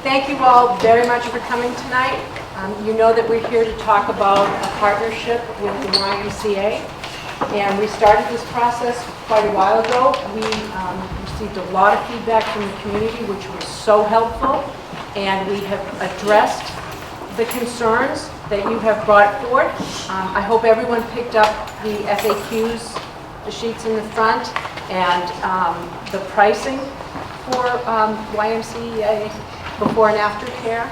Thank you all very much for coming tonight. You know that we're here to talk about a partnership with the YMCA, and we started this process quite a while ago. We received a lot of feedback from the community, which was so helpful, and we have addressed the concerns that you have brought forth. I hope everyone picked up the FAQs, the sheets in the front, and the pricing for YMCA before and after care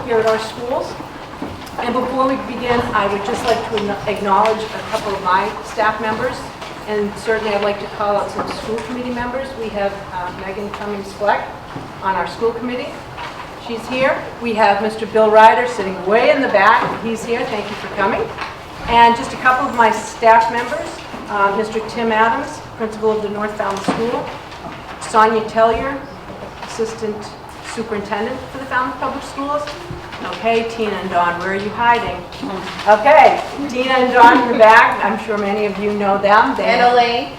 here at our schools. And before we begin, I would just like to acknowledge a couple of my staff members, and certainly I'd like to call out some school committee members. We have Megan Cummings-Fleck on our school committee. She's here. We have Mr. Bill Ryder sitting way in the back. He's here. Thank you for coming. And just a couple of my staff members, Mr. Tim Adams, principal of the North Falmouth School, Sonia Tellier, assistant superintendent for the Falmouth Public Schools. Okay, Tina and Dawn, where are you hiding? Okay, Tina and Dawn in the back. I'm sure many of you know them. And Elaine.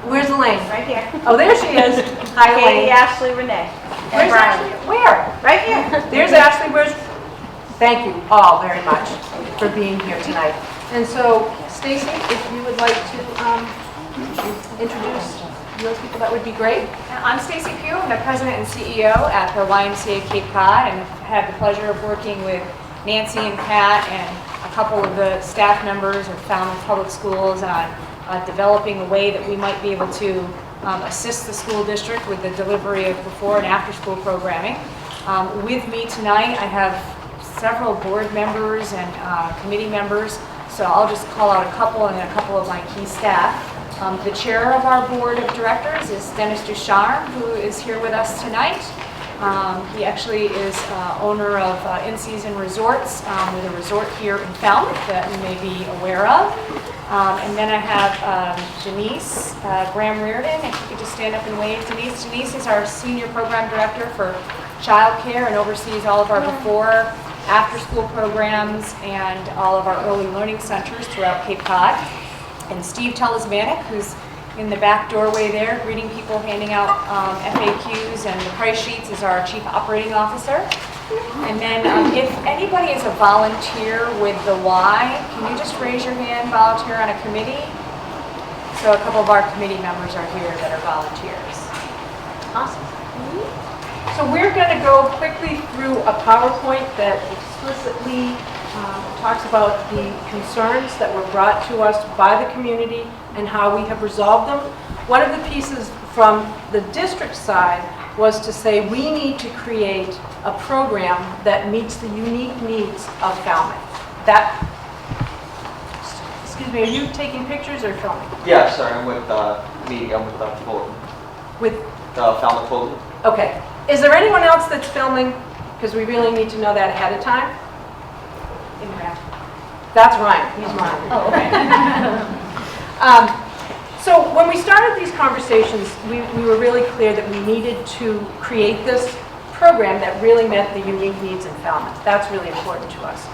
Where's Elaine? Right here. Oh, there she is. Hi, Elaine. Katie, Ashley, Renee. Where's Ashley? Where? Right here. There's Ashley. Where's? Thank you all very much for being here tonight. And so, Stacy, if you would like to introduce those people, that would be great. I'm Stacy Pugh. I'm the president and CEO at the YMCA Cape Cod, and I've had the pleasure of working with Nancy and Pat and a couple of the staff members of Falmouth Public Schools on developing a way that we might be able to assist the school district with the delivery of before and after school programming. With me tonight, I have several board members and committee members, so I'll just call out a couple and a couple of my key staff. The chair of our board of directors is Dennis Ducharme, who is here with us tonight. He actually is owner of In-Season Resorts with a resort here in Falmouth that you may be aware of. And then I have Denise Graham-Reardon. If you could just stand up and wave. Denise. Denise is our senior program director for childcare and oversees all of our before, after school programs and all of our early learning centers throughout Cape Cod. And Steve Telesmanic, who's in the back doorway there, greeting people, handing out FAQs and the price sheets, is our Chief Operating Officer. And then if anybody is a volunteer with the Y, can you just raise your hand, volunteer on a committee? So a couple of our committee members are here that are volunteers. Awesome. So we're going to go quickly through a PowerPoint that explicitly talks about the concerns that were brought to us by the community and how we have resolved them. One of the pieces from the district side was to say we need to create a program that meets the unique needs of Falmouth. Excuse me, are you taking pictures or filming? Yeah, sorry, I'm with meeting. I'm with Dr. Fulton. With Falmouth Fulton. Okay. Is there anyone else that's filming? Because we really need to know that ahead of time. That's Ryan. He's Ryan. Oh, okay. So when we started these conversations, we were really clear that we needed to create this program that really met the unique needs in Falmouth. That's really important to us.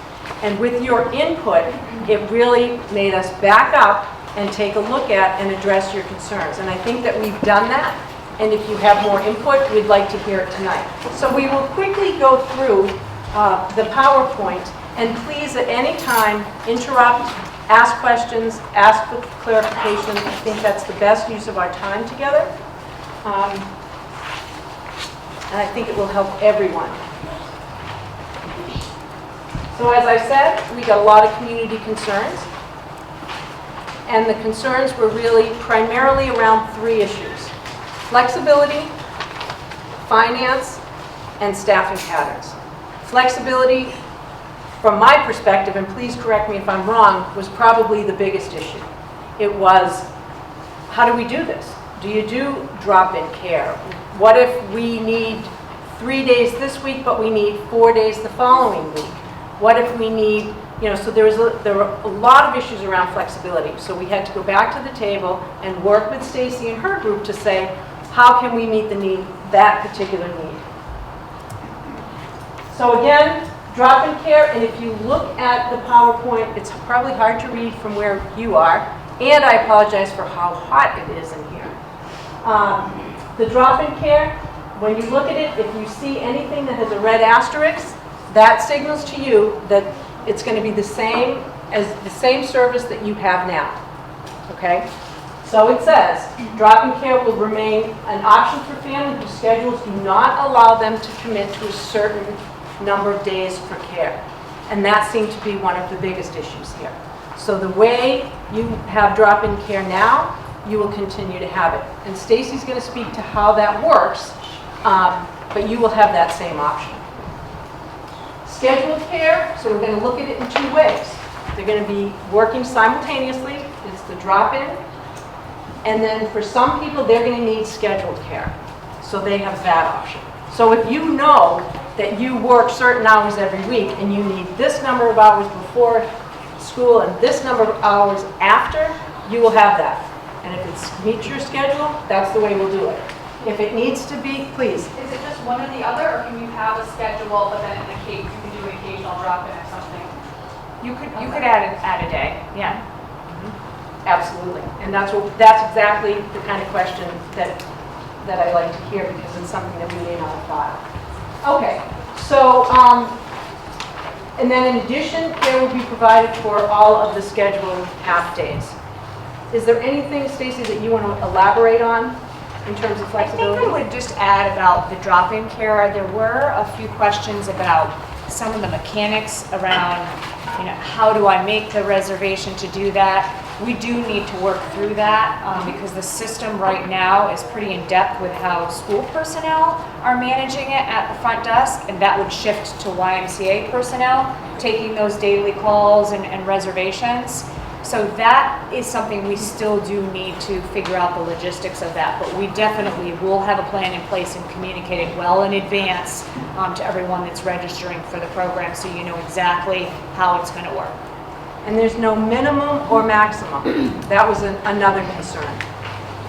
And with your input, it really made us back up and take a look at and address your concerns. And I think that we've done that. And if you have more input, we'd like to hear it tonight. So we will quickly go through the PowerPoint. And please, at any time, interrupt, ask questions, ask for clarification. I think that's the best use of our time together. And I think it will help everyone. So as I said, we got a lot of community concerns. And the concerns were really primarily around three issues: flexibility, finance, and staffing patterns. Flexibility, from my perspective, and please correct me if I'm wrong, was probably the biggest issue. It was, how do we do this? Do you do drop-in care? What if we need 3 days this week, but we need 4 days the following week? What if we need, so there were a lot of issues around flexibility. So we had to go back to the table and work with Stacy and her group to say, how can we meet the need, that particular need? So again, drop-in care, and if you look at the PowerPoint, it's probably hard to read from where you are, and I apologize for how hot it is in here. The drop-in care, When you look at it, if you see anything that has a red asterisk, that signals to you that it's going to be the same service that you have now. Okay? So it says, drop-in care will remain an option for families whose schedules do not allow them to commit to a certain number of days for care. And that seemed to be one of the biggest issues here. So the way you have drop-in care now, you will continue to have it. And Stacy's going to speak to how that works, but you will have that same option. Scheduled care, so we're going to look at it in two ways. They're going to be working simultaneously. It's the drop-in. And then for some people, they're going to need scheduled care. So they have that option. So if you know that you work certain hours every week and you need this number of hours before school and this number of hours after, you will have that. And if it meets your schedule, that's the way we'll do it. If it needs to be, please. Is it just one or the other, or can you have a schedule, but then you can do an occasional drop-in or something? You could add a day, yeah. Absolutely. And that's exactly the kind of question that I like to hear, because it's something that we may not have thought. Okay, so, and then in addition, care will be provided for all of the scheduled half days. Is there anything, Stacy, that you want to elaborate on in terms of I think flexibility? I would just add about the drop-in care. There were a few questions about some of the mechanics around, how do I make the reservation to do that? We do need to work through that because the system right now is pretty in-depth with how school personnel are managing it at the front desk, and that would shift to YMCA personnel taking those daily calls and reservations. So that is something we still do need to figure out the logistics of that, but we definitely will have a plan in place and communicate it well in advance to everyone that's registering for the program, so you know exactly how it's going to work. And there's no minimum or maximum. That was another concern.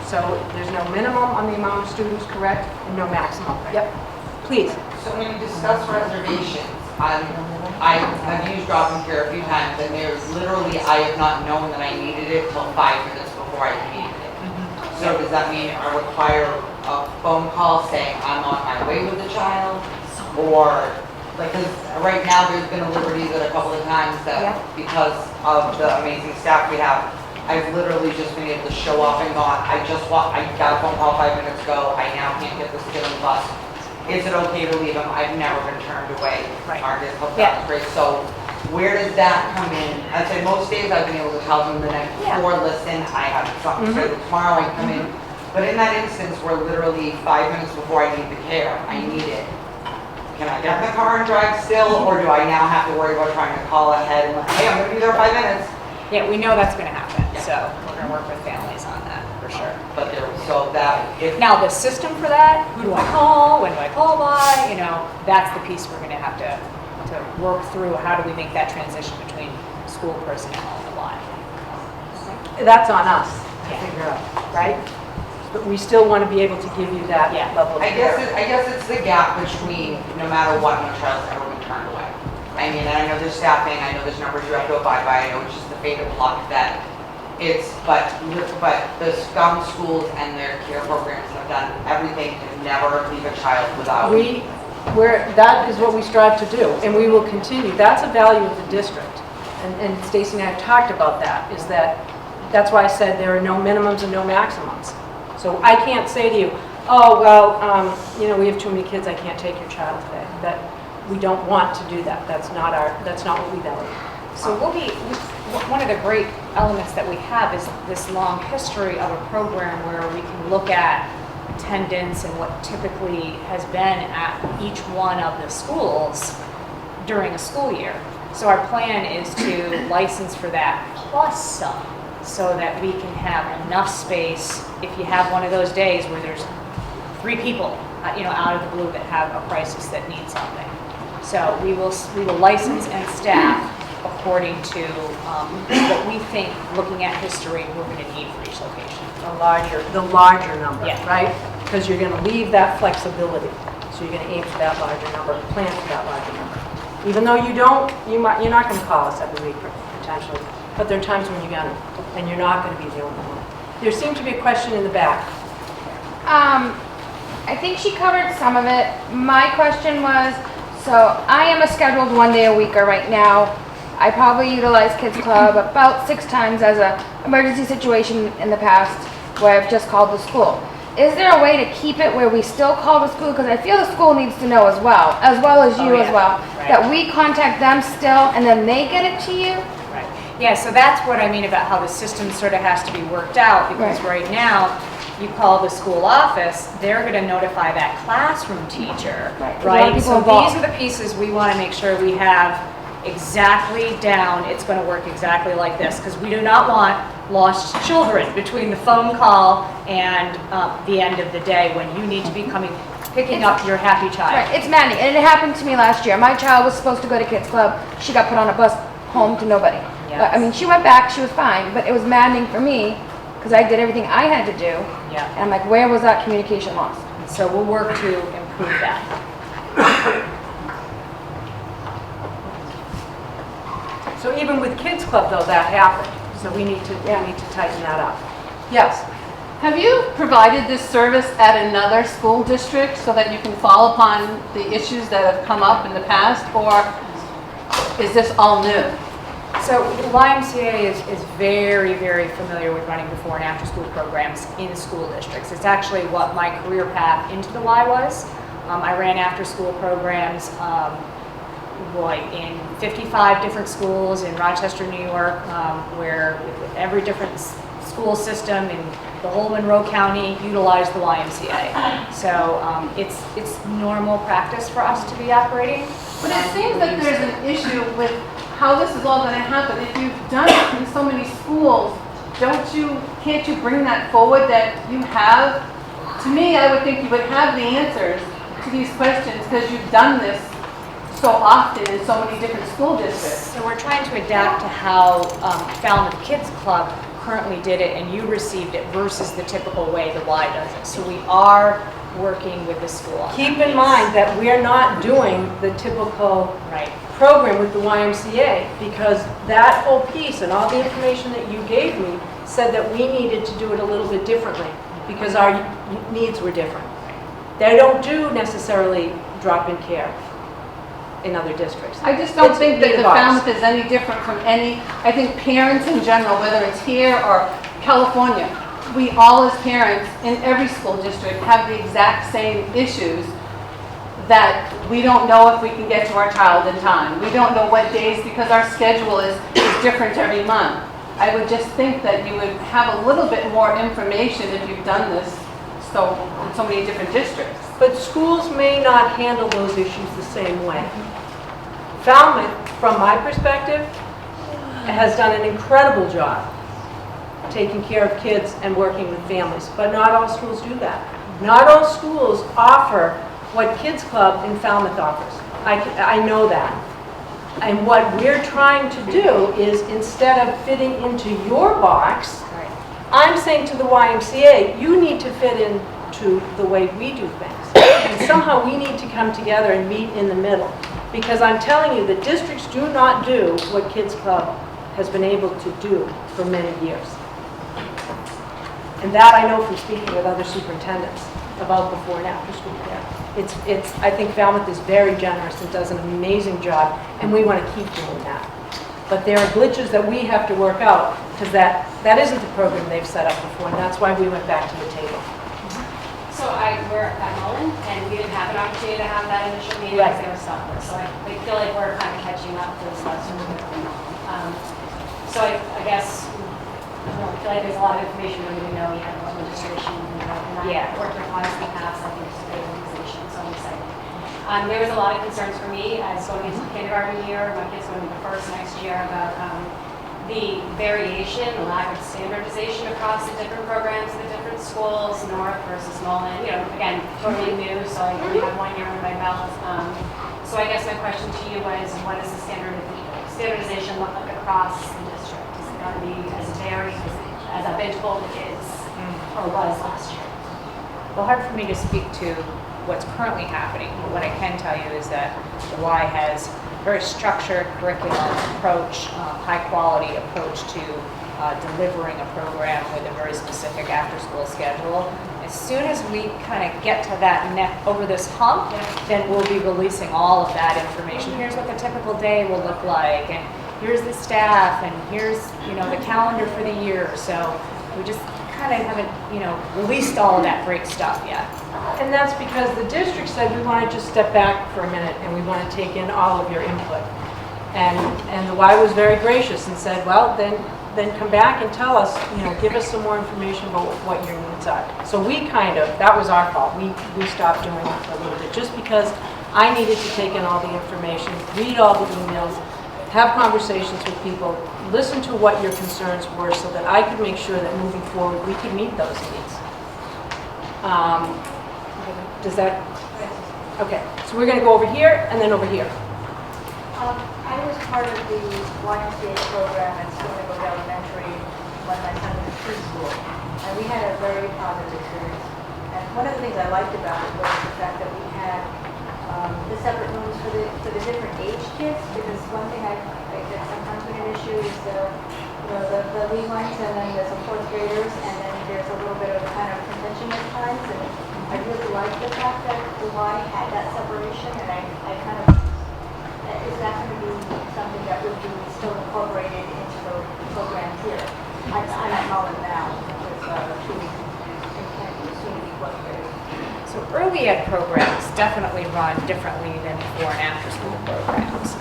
So there's no minimum on the amount of students, correct? And no maximum. Yep. Please. So when you discuss reservations, I've used drop-in care a few times, and there's literally, I have not known that I needed it till 5 minutes before I needed it. So does that mean I require a phone call saying I'm on my way with the child? Or, because right now there's been a liberty that a couple of times that because of the amazing staff we have, I've literally just been able to show up and gone, I got a phone call 5 minutes ago, I now can't get this kid on the bus. Is it okay to leave him? I've never been turned away. Right. Margaret, hope that's great. So where does that come in? I'd say most days I've been able to tell them the night before, listen, I have something scheduled tomorrow, I come in. But in that instance where literally 5 minutes before I need the care, I need it. Can I get in the car and drive still, or do I now have to worry about trying to call ahead and hey, I'm gonna be there in 5 minutes? Yeah, we know that's going to happen, Yeah. so we're going to work with families on that for sure. But there, so that if Now, the system for that, who do I call, when do I call by, that's the piece we're going to have to work through. How do we make that transition between school personnel and the line? That's on us to figure out, right? But we still want to be able to give you that level of I care. guess it's the gap between no matter what, when a child's ever been turned away. I mean, and I know there's staffing, I know there's numbers you have to abide by, I know it's just the fate of luck that but the scum schools and their care programs have done everything to never leave a child without. That is what we strive to do, and we will continue. That's a value of the district. And Stacy and I have talked about that, that's why I said there are no minimums and no maximums. So I can't say to you, oh, well, we have too many kids, I can't take your child today. We don't want to do that. That's not what we value. So one of the great elements that we have is this long history of a program where we can look at attendance and what typically has been at each one of the schools during a school year. So our plan is to license for that plus some, so that we can have enough space if you have one of those days where there's 3 people, out of the blue that have a crisis that need something. So we will license and staff according to what we think, looking at history, we're going to need for each location. The larger number, Yeah. right? Because you're going to leave that flexibility. So you're going to aim for that larger number, plan for that larger number. Even though you're not going to call us every week potentially, but there are times when you're going to, and you're not going to be the only one. There seemed to be a question in the back. I think she covered some of it. My question was, so I am a scheduled 1 day a weeker right now. I probably utilize Kids Club about 6 times as a emergency situation in the past where I've just called the school. Is there a way to keep it where we still call the school? Because I feel the school needs to know as well as you Oh, yeah. as well, Right. that we contact them still and then they get it to you? Right. Yeah, so that's what I mean about how the system sort of has to be worked out, because right now, you call the school office, they're going to notify that classroom teacher, Right, 'cause a lot of right? people So involved. these are the pieces we want to make sure we have exactly down. It's going to work exactly like this, because we do not want lost children between the phone call and the end of the day when you need to be picking up your happy child. Right, it's maddening, and it happened to me last year. My child was supposed to go to Kids Club. She got put on a bus home to nobody. But, I mean, she went back, she was fine, but it was maddening for me because I did everything I had to do. Yeah. And I'm like, where was that communication lost? So we'll work to improve that. So even with Kids Club though, that happened, so we need to tighten that up. Yes? Have you provided this service at another school district so that you can fall upon the issues that have come up in the past, or is this all new? So the YMCA is very, very familiar with running before and after school programs in school districts. It's actually what my career path into the Y was. I ran after school programs in 55 different schools in Rochester, New York, where every different school system in the whole Monroe County utilized the YMCA. So it's normal practice for us to be operating. But it seems that there's an issue with how this is all going to happen. If you've done it in so many schools, can't you bring that forward that you have? To me, I would think you would have the answers to these questions because you've done this so often in so many different school districts. So we're trying to adapt to how Falmouth Kids Club currently did it and you received it versus the typical way the Y does it. So we are working with the school on Keep that in piece. mind that we're not doing the typical Right. program with the YMCA because that whole piece and all the information that you gave me said that we needed to do it a little bit differently because our needs were different. They don't do necessarily drop-in care in other districts. I just don't It's think that neither the of ours. Falmouth is any different from I think parents in general, whether it's here or California, we all as parents in every school district have the exact same issues that we don't know if we can get to our child in time. We don't know what days because our schedule is different every month. I would just think that you would have a little bit more information if you've done this in so many different districts. But schools may not handle those issues the same way. Falmouth, from my perspective, has done an incredible job taking care of kids and working with families, but not all schools do that. Not all schools offer what Kids Club in Falmouth offers. I know that. And what we're trying to do is instead of fitting into your box, Right. I'm saying to the YMCA, you need to fit into the way we do things. And somehow we need to come together and meet in the middle. Because I'm telling you, the districts do not do what Kids Club has been able to do for many years. And that I know from speaking with other superintendents about before and after school care. I think Falmouth is very generous and does an amazing job, and we want to keep doing that. But there are glitches that we have to work out, because that isn't the program they've set up before, and that's why we went back to the table. So we're at Mullen, and we didn't have an opportunity to have that initial meeting Right. because they were summer. So I feel like we're kind of catching up to this lesson. So I guess, I feel like there's a lot of information we didn't know yet about registration and I Yeah. worked with Honest Paths, I think it's a great organization, so I'm excited. There was a lot of concerns for me as going into the kindergarten year, my kids going into the first next year about the variation, the lack of standardization across the different programs, the different schools, North versus Mullen. Again, totally new, so I only have 1 year under my belt. So I guess my question to you was, what does the standardization look like across the district? Is it going to be as varied as I've been told it is, or was last year? Well, hard for me to speak to what's currently happening, but what I can tell you is that the Y has a very structured curriculum approach, high-quality approach to delivering a program with a very specific after-school schedule. As soon as we kind of get to that over this hump, then we'll be releasing all of that information. Here's what the typical day will look like, and here's the staff, and here's, you know, the calendar for the year. So we just kind of haven't, you know, released all of that great stuff yet. And that's because the district said we want to just step back for a minute and we want to take in all of your input. And the Y was very gracious and said, well, then come back and tell us, you know, give us some more information about what your needs are. So we kind of, that was our fault. We stopped doing it for a little bit just because I needed to take in all the information, read all the emails, have conversations with people, listen to what your concerns were so that I could make sure that moving forward we could meet those needs. Does that? Okay, so we're going to go over here and then over here. I was part of the YMCA program at Stony Brook Elementary when my son was in preschool, and we had a very positive experience. And one of the things I liked about it was the fact that we had the separate rooms for the different age kids, because one thing I that sometimes been an issue is the wee ones, and then there's some fourth graders, and then there's a little bit of kind of contention at times, and I really liked the fact that the Y had that separation, and I kind of, is that going to be something that would be still incorporated into the program here? I'm at Mullen now with 2 weeks and soon to be fourth grade. So early ed programs definitely run differently than before and after school programs,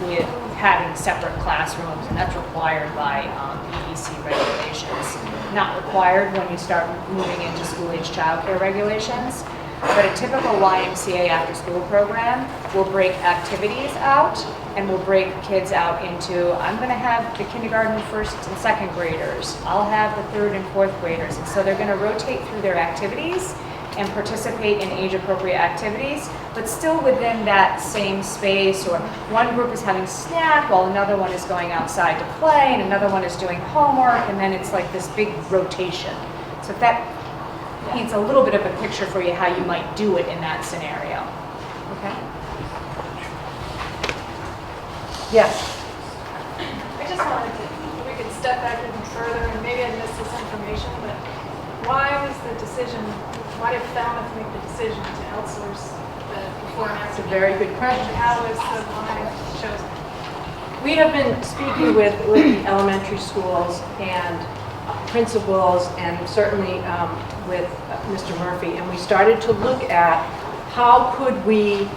with having separate classrooms, and that's required by EEC regulations. Not required when you start moving into school-age childcare regulations. But a typical YMCA after-school program will break activities out and will break kids out into, I'm going to have the kindergarten first and second graders, I'll have the third and fourth graders. And so they're going to rotate through their activities and participate in age-appropriate activities, but still within that same space, or one group is having snack while another one is going outside to play and another one is doing homework, and then it's like this big rotation. So if that paints a little bit of a picture for you how you might do it in that scenario. Okay? Yes? I just wanted to, if we could step back even further, and maybe I missed this information, but why did Falmouth make the decision to outsource the before and That's after? a very good question. How was the line chosen? We have been speaking with the elementary schools and principals, and certainly with Mr. Murphy, and we started to look at how could we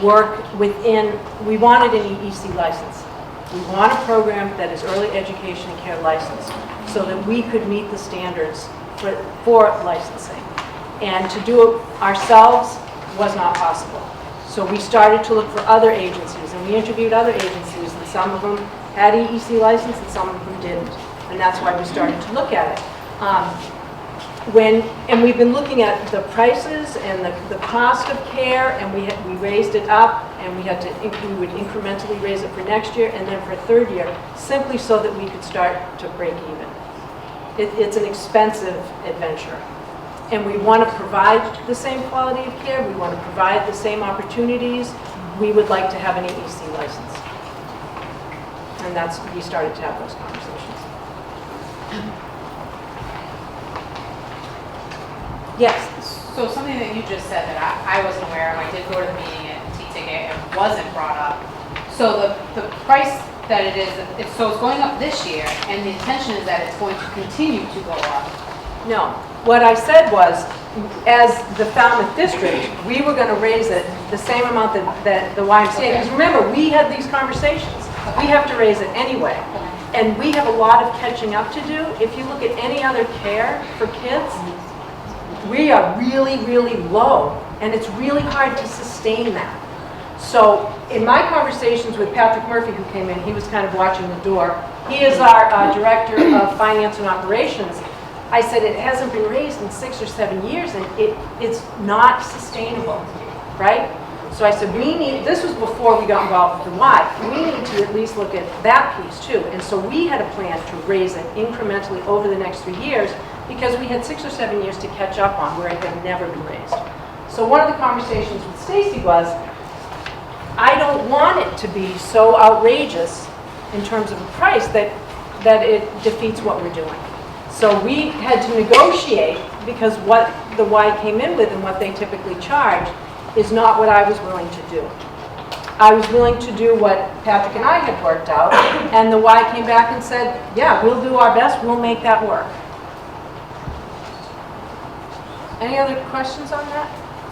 work within, we wanted an EEC license. We want a program that is early education and care licensed so that we could meet the standards for licensing. And to do it ourselves was not possible. So we started to look for other agencies, and we interviewed other agencies, and some of them had EEC license and some of them didn't. And that's why we started to look at it. And we've been looking at the prices and the cost of care, and we raised it up, and we would incrementally raise it for next year and then for third year, simply so that we could start to break even. It's an expensive adventure. And we want to provide the same quality of care, we want to provide the same opportunities. We would like to have an EEC license. And we started to have those conversations. Yes. So something that you just said that I wasn't aware of, I did go to the meeting at T-Ticket, it wasn't brought up. So the price that it is, it's going up this year, and the intention is that it's going to continue to go up. No. What I said was, as the Falmouth district, we were going to raise it the same amount that the YMCA. Because remember, we had these conversations. We have to raise it anyway. And we have a lot of catching up to do. If you look at any other care for kids, we are really, really low. And it's really hard to sustain that. So in my conversations with Patrick Murphy, who came in, he was kind of watching the door. He is our Director of Finance and Operations. I said it hasn't been raised in 6 or 7 years, and it's not sustainable, right? So I said, this was before we got involved with the Y, we need to at least look at that piece too. And so we had a plan to raise it incrementally over the next 3 years, because we had 6 or 7 years to catch up on where it had never been raised. So one of the conversations with Stacy was, I don't want it to be so outrageous in terms of a price that it defeats what we're doing. So we had to negotiate, because what the Y came in with and what they typically charge is not what I was willing to do. I was willing to do what Patrick and I had worked out, and the Y came back and said, yeah, we'll do our best, we'll make that work. Any other questions on that?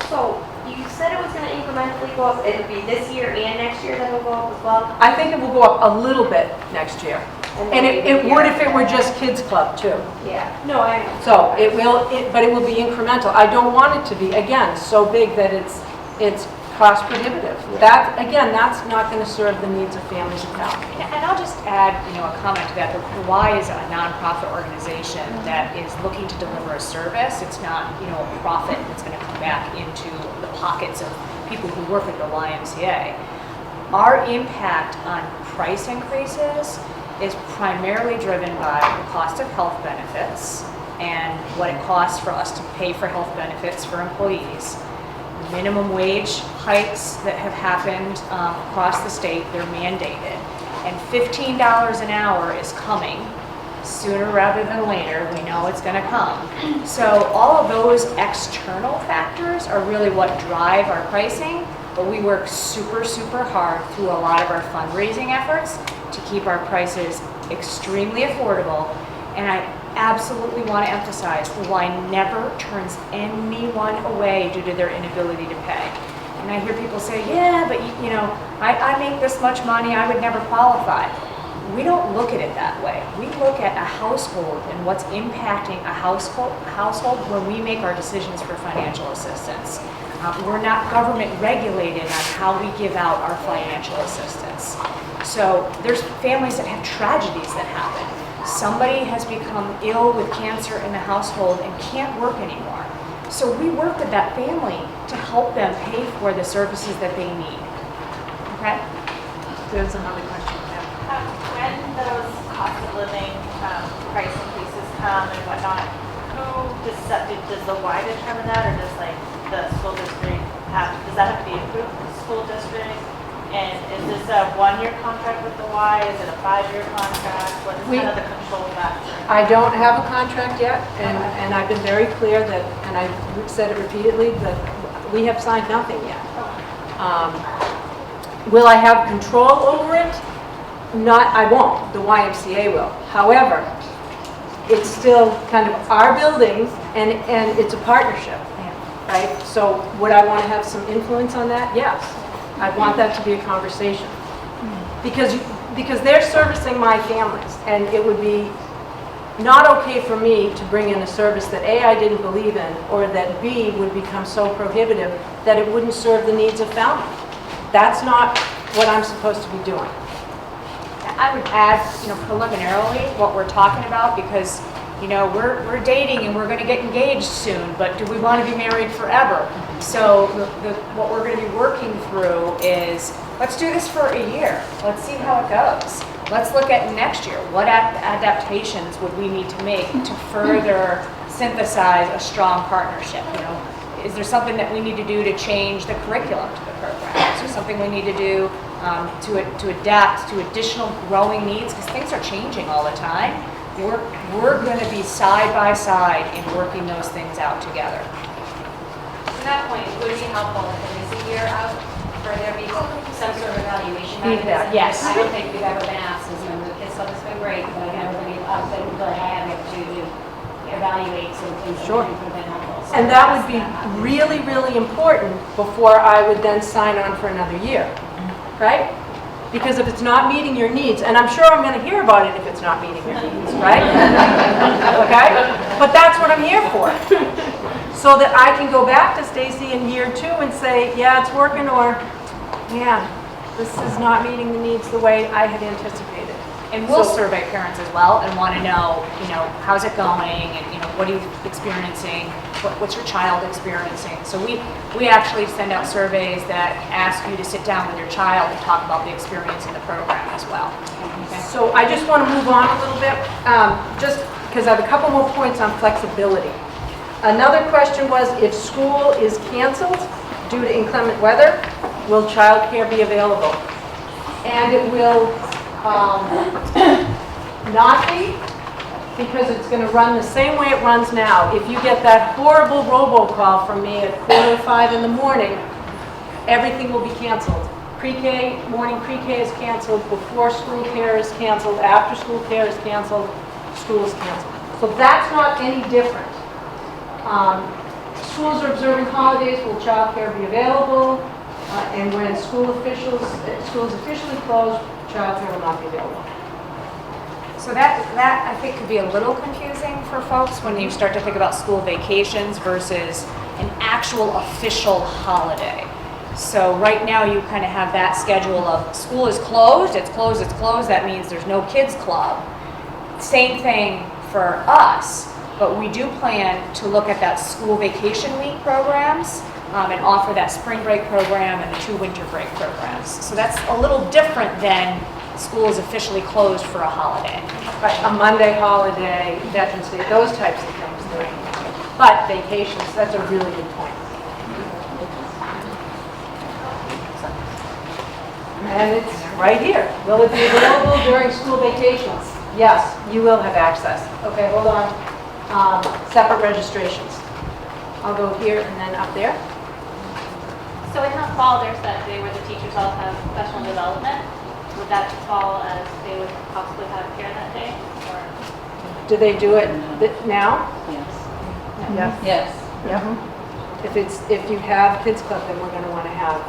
So, you said it was gonna incrementally go up, it would be this year and next year that will go up as well? I think it will go up a little bit next year. And it would if it were just kids club too. Yeah, no, I know. So it will, but it will be incremental. I don't want it to be, again, so big that it's cost prohibitive. That, again, that's not going to serve the needs of families in town. And I'll just add, a comment to that. The Y is a nonprofit organization that is looking to deliver a service. It's not, a profit that's going to come back into the pockets of people who work at the YMCA. Our impact on price increases is primarily driven by the cost of health benefits and what it costs for us to pay for health benefits for employees. Minimum wage hikes that have happened across the state, they're mandated. And $15 an hour is coming sooner rather than later. We know it's going to come. So all of those external factors are really what drive our pricing, but we work super, super hard through a lot of our fundraising efforts to keep our prices extremely affordable. And I absolutely want to emphasize the Y never turns anyone away due to their inability to pay. And I hear people say, yeah, but I make this much money, I would never qualify. We don't look at it that way. We look at a household and what's impacting a household when we make our decisions for financial assistance. We're not government regulated on how we give out our financial assistance. So there's families that have tragedies that happen. Somebody has become ill with cancer in the household and can't work anymore. So we work with that family to help them pay for the services that they need. Okay? There's another question. When those cost of living price increases come and whatnot, does the Y determine that, or does the school district does that have to be approved with the school district? And is this a one-year contract with the Y? Is it a 5-year contract? What is kind of the control factor? I don't have a contract yet, and I've been very clear that, and I've said it repeatedly, that we have signed nothing yet. Will I have control over it? I won't. The YMCA will. However, it's still kind of our buildings, and it's a partnership, right? So would I want to have some influence on that? Yes. I want that to be a conversation. Because they're servicing my families, and it would be not okay for me to bring in a service that A, I didn't believe in, or that B, would become so prohibitive that it wouldn't serve the needs of Falmouth. That's not what I'm supposed to be doing. I would add, preliminarily what we're talking about, because, we're dating and we're going to get engaged soon, but do we want to be married forever? So what we're going to be working through is, let's do this for a year. Let's see how it goes. Let's look at next year. What adaptations would we need to make to further synthesize a strong partnership? Is there something that we need to do to change the curriculum to the program? Is there something we need to do to adapt to additional growing needs? Because things are changing all the time. We're going to be side by side in working those things out together. To that point, would it be helpful if it is a year out for there to be some sort of evaluation Feedback, mechanism? yes. I don't think we've ever been asked, as the kids club has been great, but I've never been I have the opportunity to evaluate some things that Sure. I think would have been helpful. So And that would that's be that. really, really important before I would then sign on for another year, right? Because if it's not meeting your needs, and I'm sure I'm going to hear about it if it's not meeting your needs, right? Okay? But that's what I'm here for. So that I can go back to Stacy in year 2 and say, yeah, it's working, or, man, this is not meeting the needs the way I had anticipated. And we'll So- survey parents as well and want to know, how's it going, and what are you experiencing? What's your child experiencing? So we actually send out surveys that ask you to sit down with your child and talk about the experience in the program as well. Okay? So I just want to move on a little bit, just because I have a couple more points on flexibility. Another question was, if school is canceled due to inclement weather, will childcare be available? And it will not be because it's going to run the same way it runs now. If you get that horrible robocall from me at 4:05 in the morning, everything will be canceled. Pre-K, morning pre-K is canceled, before school care is canceled, after school care is canceled, school is canceled. So that's not any different. Schools are observing holidays, will childcare be available? And when schools officially closed, childcare will not be available. So that I think could be a little confusing for folks when you start to think about school vacations versus an actual official holiday. So right now you kind of have that schedule of school is closed, it's closed, it's closed. That means there's no kids club. Same thing for us, but we do plan to look at that school vacation week programs and offer that spring break program and the 2 winter break programs. So that's a little different than school is officially closed for a holiday. Right, a Monday holiday, Veterans Day, those types of things. But vacations, that's a really good point. And it's right here. Will it be available during school vacations? Yes, you will have access. Okay, hold on. Separate registrations. I'll go here and then up there. So in the fall, there's that day where the teachers all have professional development. Would that fall as they would possibly have care that day? Or Do they do it now? Yes. Yes. If you have kids club, then we're going to want to have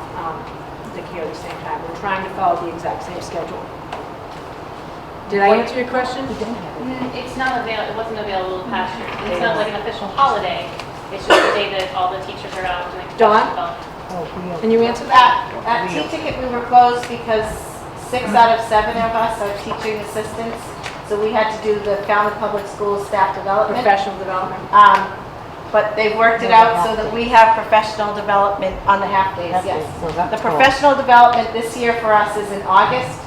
the care at the same time. We're trying to follow the exact same schedule. Did I answer your question? it's not available, it wasn't available past year. It's not like an official holiday. It's just the day that all the teachers are out doing Dawn? professional development. Can you answer that? At T-Ticket, we were closed because 6 out of 7 of us are teaching assistants. So we had to do the Falmouth Public Schools staff development. Professional development. But they've worked it out so that we have professional development on the half days, yes. The professional development this year for us is in August.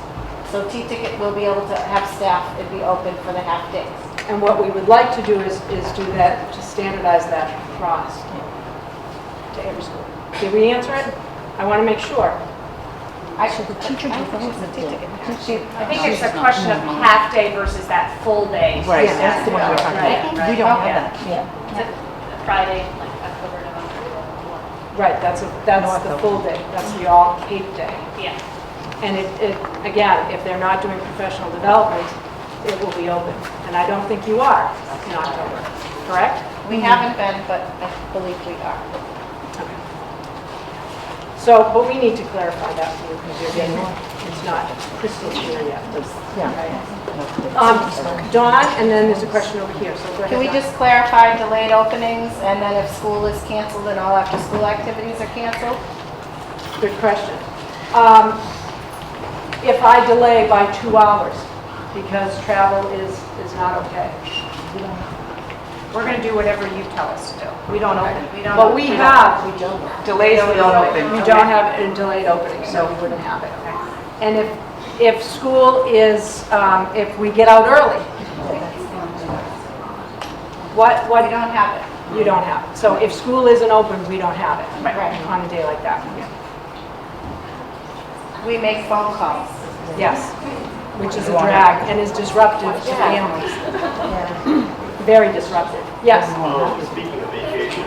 So T-Ticket will be able to have staff and be open for the half days. And what we would like to do is do that, to standardize that across to every school. Did we answer it? I want to make sure. Actually, the teacher proposed the T-Ticket. I think it's a question of half day versus that full day. Right, that's the one we're talking about. We don't have that. It's a Friday, like October, November. Right, that's the full day. That's the all Cape day. Yeah. And again, if they're not doing professional development, it will be open. And I don't think you are in October, correct? We haven't been, but I believe we are. Okay. So, but we need to clarify that for you because it's not crystal clear yet. Dawn, and then there's a question over here, so go ahead. Can we Dawn. just clarify delayed openings and then if school is canceled and all after school activities are canceled? Good question. If I delay by 2 hours because travel is not okay. We're going to do whatever you tell us to do. We don't open. But we have Delays, we don't open. We don't have a delayed opening, so we wouldn't have it. And if school is, if we get out early, what? We don't have it. You don't have it. So if school isn't open, we don't have it. Right. On a day like that. We make phone calls. Yes, which is a drag and is disruptive to families. Very disruptive. Yes? Speaking of vacations,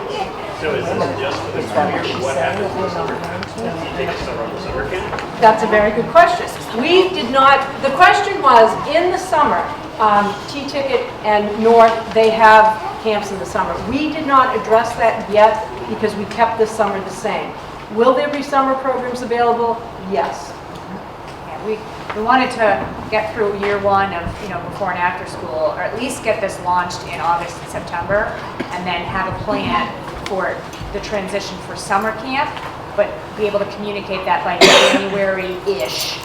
so is this just for the summer year? What happens in the summertime? Does he take a summer camp? That's a very good question. We did not, the question was, in the summer, T-Ticket and North, they have camps in the summer. We did not address that yet because we kept this summer the same. Will there be summer programs available? Yes. Yeah, we wanted to get through year one of, before and after school, or at least get this launched in August and September, and then have a plan for the transition for summer camp, but be able to communicate that by January-ish,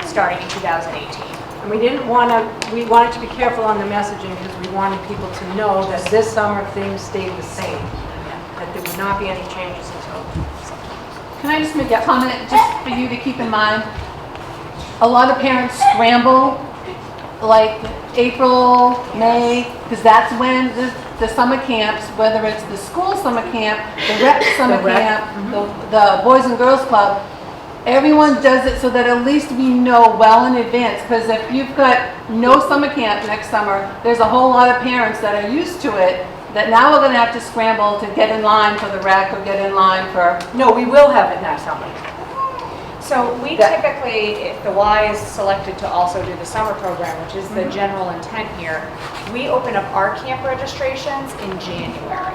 starting in 2018. And we wanted to be careful on the messaging because we wanted people to know that this summer things stayed the same, that there would not be any changes until September. Can I just make a comment, just for you to keep in mind? A lot of parents scramble, like April, May, because that's when the summer camps, whether it's the school summer camp, the rec summer camp, the Boys and Girls Club, everyone does it so that at least we know well in advance, because if you've got no summer camp next summer, there's a whole lot of parents that are used to it, that now we're gonna have to scramble to get in line for the rec or get in line for, No, we will have it next summer. So we typically, if the Y is selected to also do the summer program, which is the general intent here, we open up our camp registrations in January.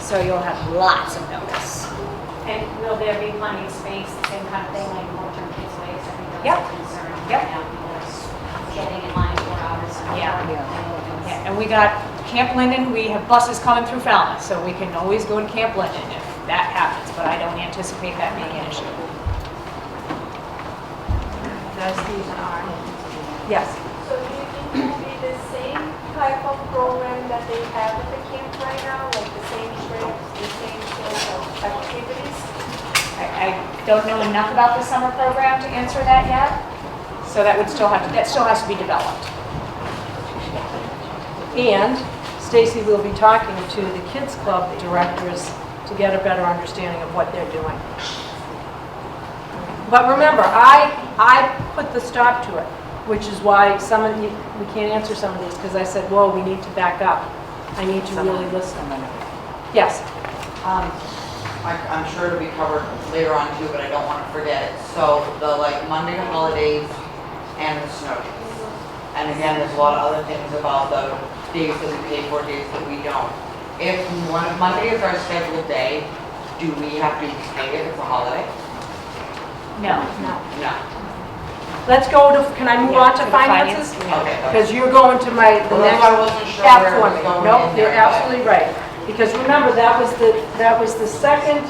So you'll have lots of notice. And will there be plenty of space, the same kind of thing, like long-term kids' ways? I think Yep. that's a concern Yep. right now, because getting in line 4 hours. Yeah. Yeah, and we got Camp Linden, we have buses coming through Falmouth, so we can always go to Camp Linden if that happens, but I don't anticipate that being an issue. That's these are. Yes. So do you think it will be the same type of program that they have at the camp right now, like the same trips, the same sort of activities? I don't know enough about the summer program to answer that yet, so that still has to be developed. And Stacy will be talking to the Kids Club directors to get a better understanding of what they're doing. But remember, I put the stop to it, which is why some of you, we can't answer some of these, because I said, whoa, we need to back up. I need to really listen. Yes. I'm sure it'll be covered later on too, but I don't want to forget it. So the Monday holidays and the snow days. And again, there's a lot of other things about the days that we pay for, days that we don't. If Monday is our scheduled day, do we have to pay it if it's a holiday? No. No. No. Let's go to, can I move on to the finances? Okay. Because you're going to my, the Well, next that's why I wasn't sure app where it for was me. going Nope, in you're there, but- absolutely right. Because remember, that was the second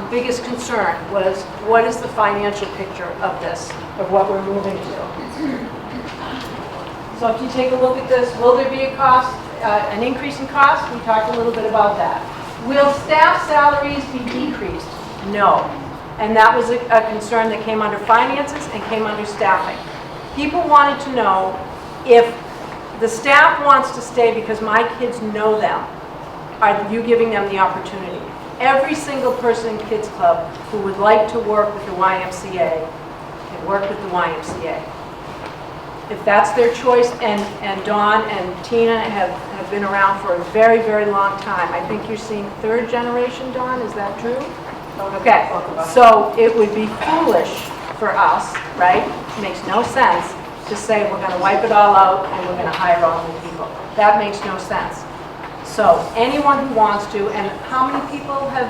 biggest concern, was what is the financial picture of this, of what we're moving to? So if you take a look at this, will there be a cost, an increase in cost? We talked a little bit about that. Will staff salaries be decreased? No. And that was a concern that came under finances and came under staffing. People wanted to know if the staff wants to stay because my kids know them, are you giving them the opportunity? Every single person in Kids Club who would like to work with the YMCA can work with the YMCA. If that's their choice, and Dawn and Tina have been around for a very, very long time. I think you're seeing third generation, Dawn, is that true? Okay, so it would be foolish for us, right? Makes no sense to say we're going to wipe it all out and we're going to hire all new people. That makes no sense. So anyone who wants to, and how many people have,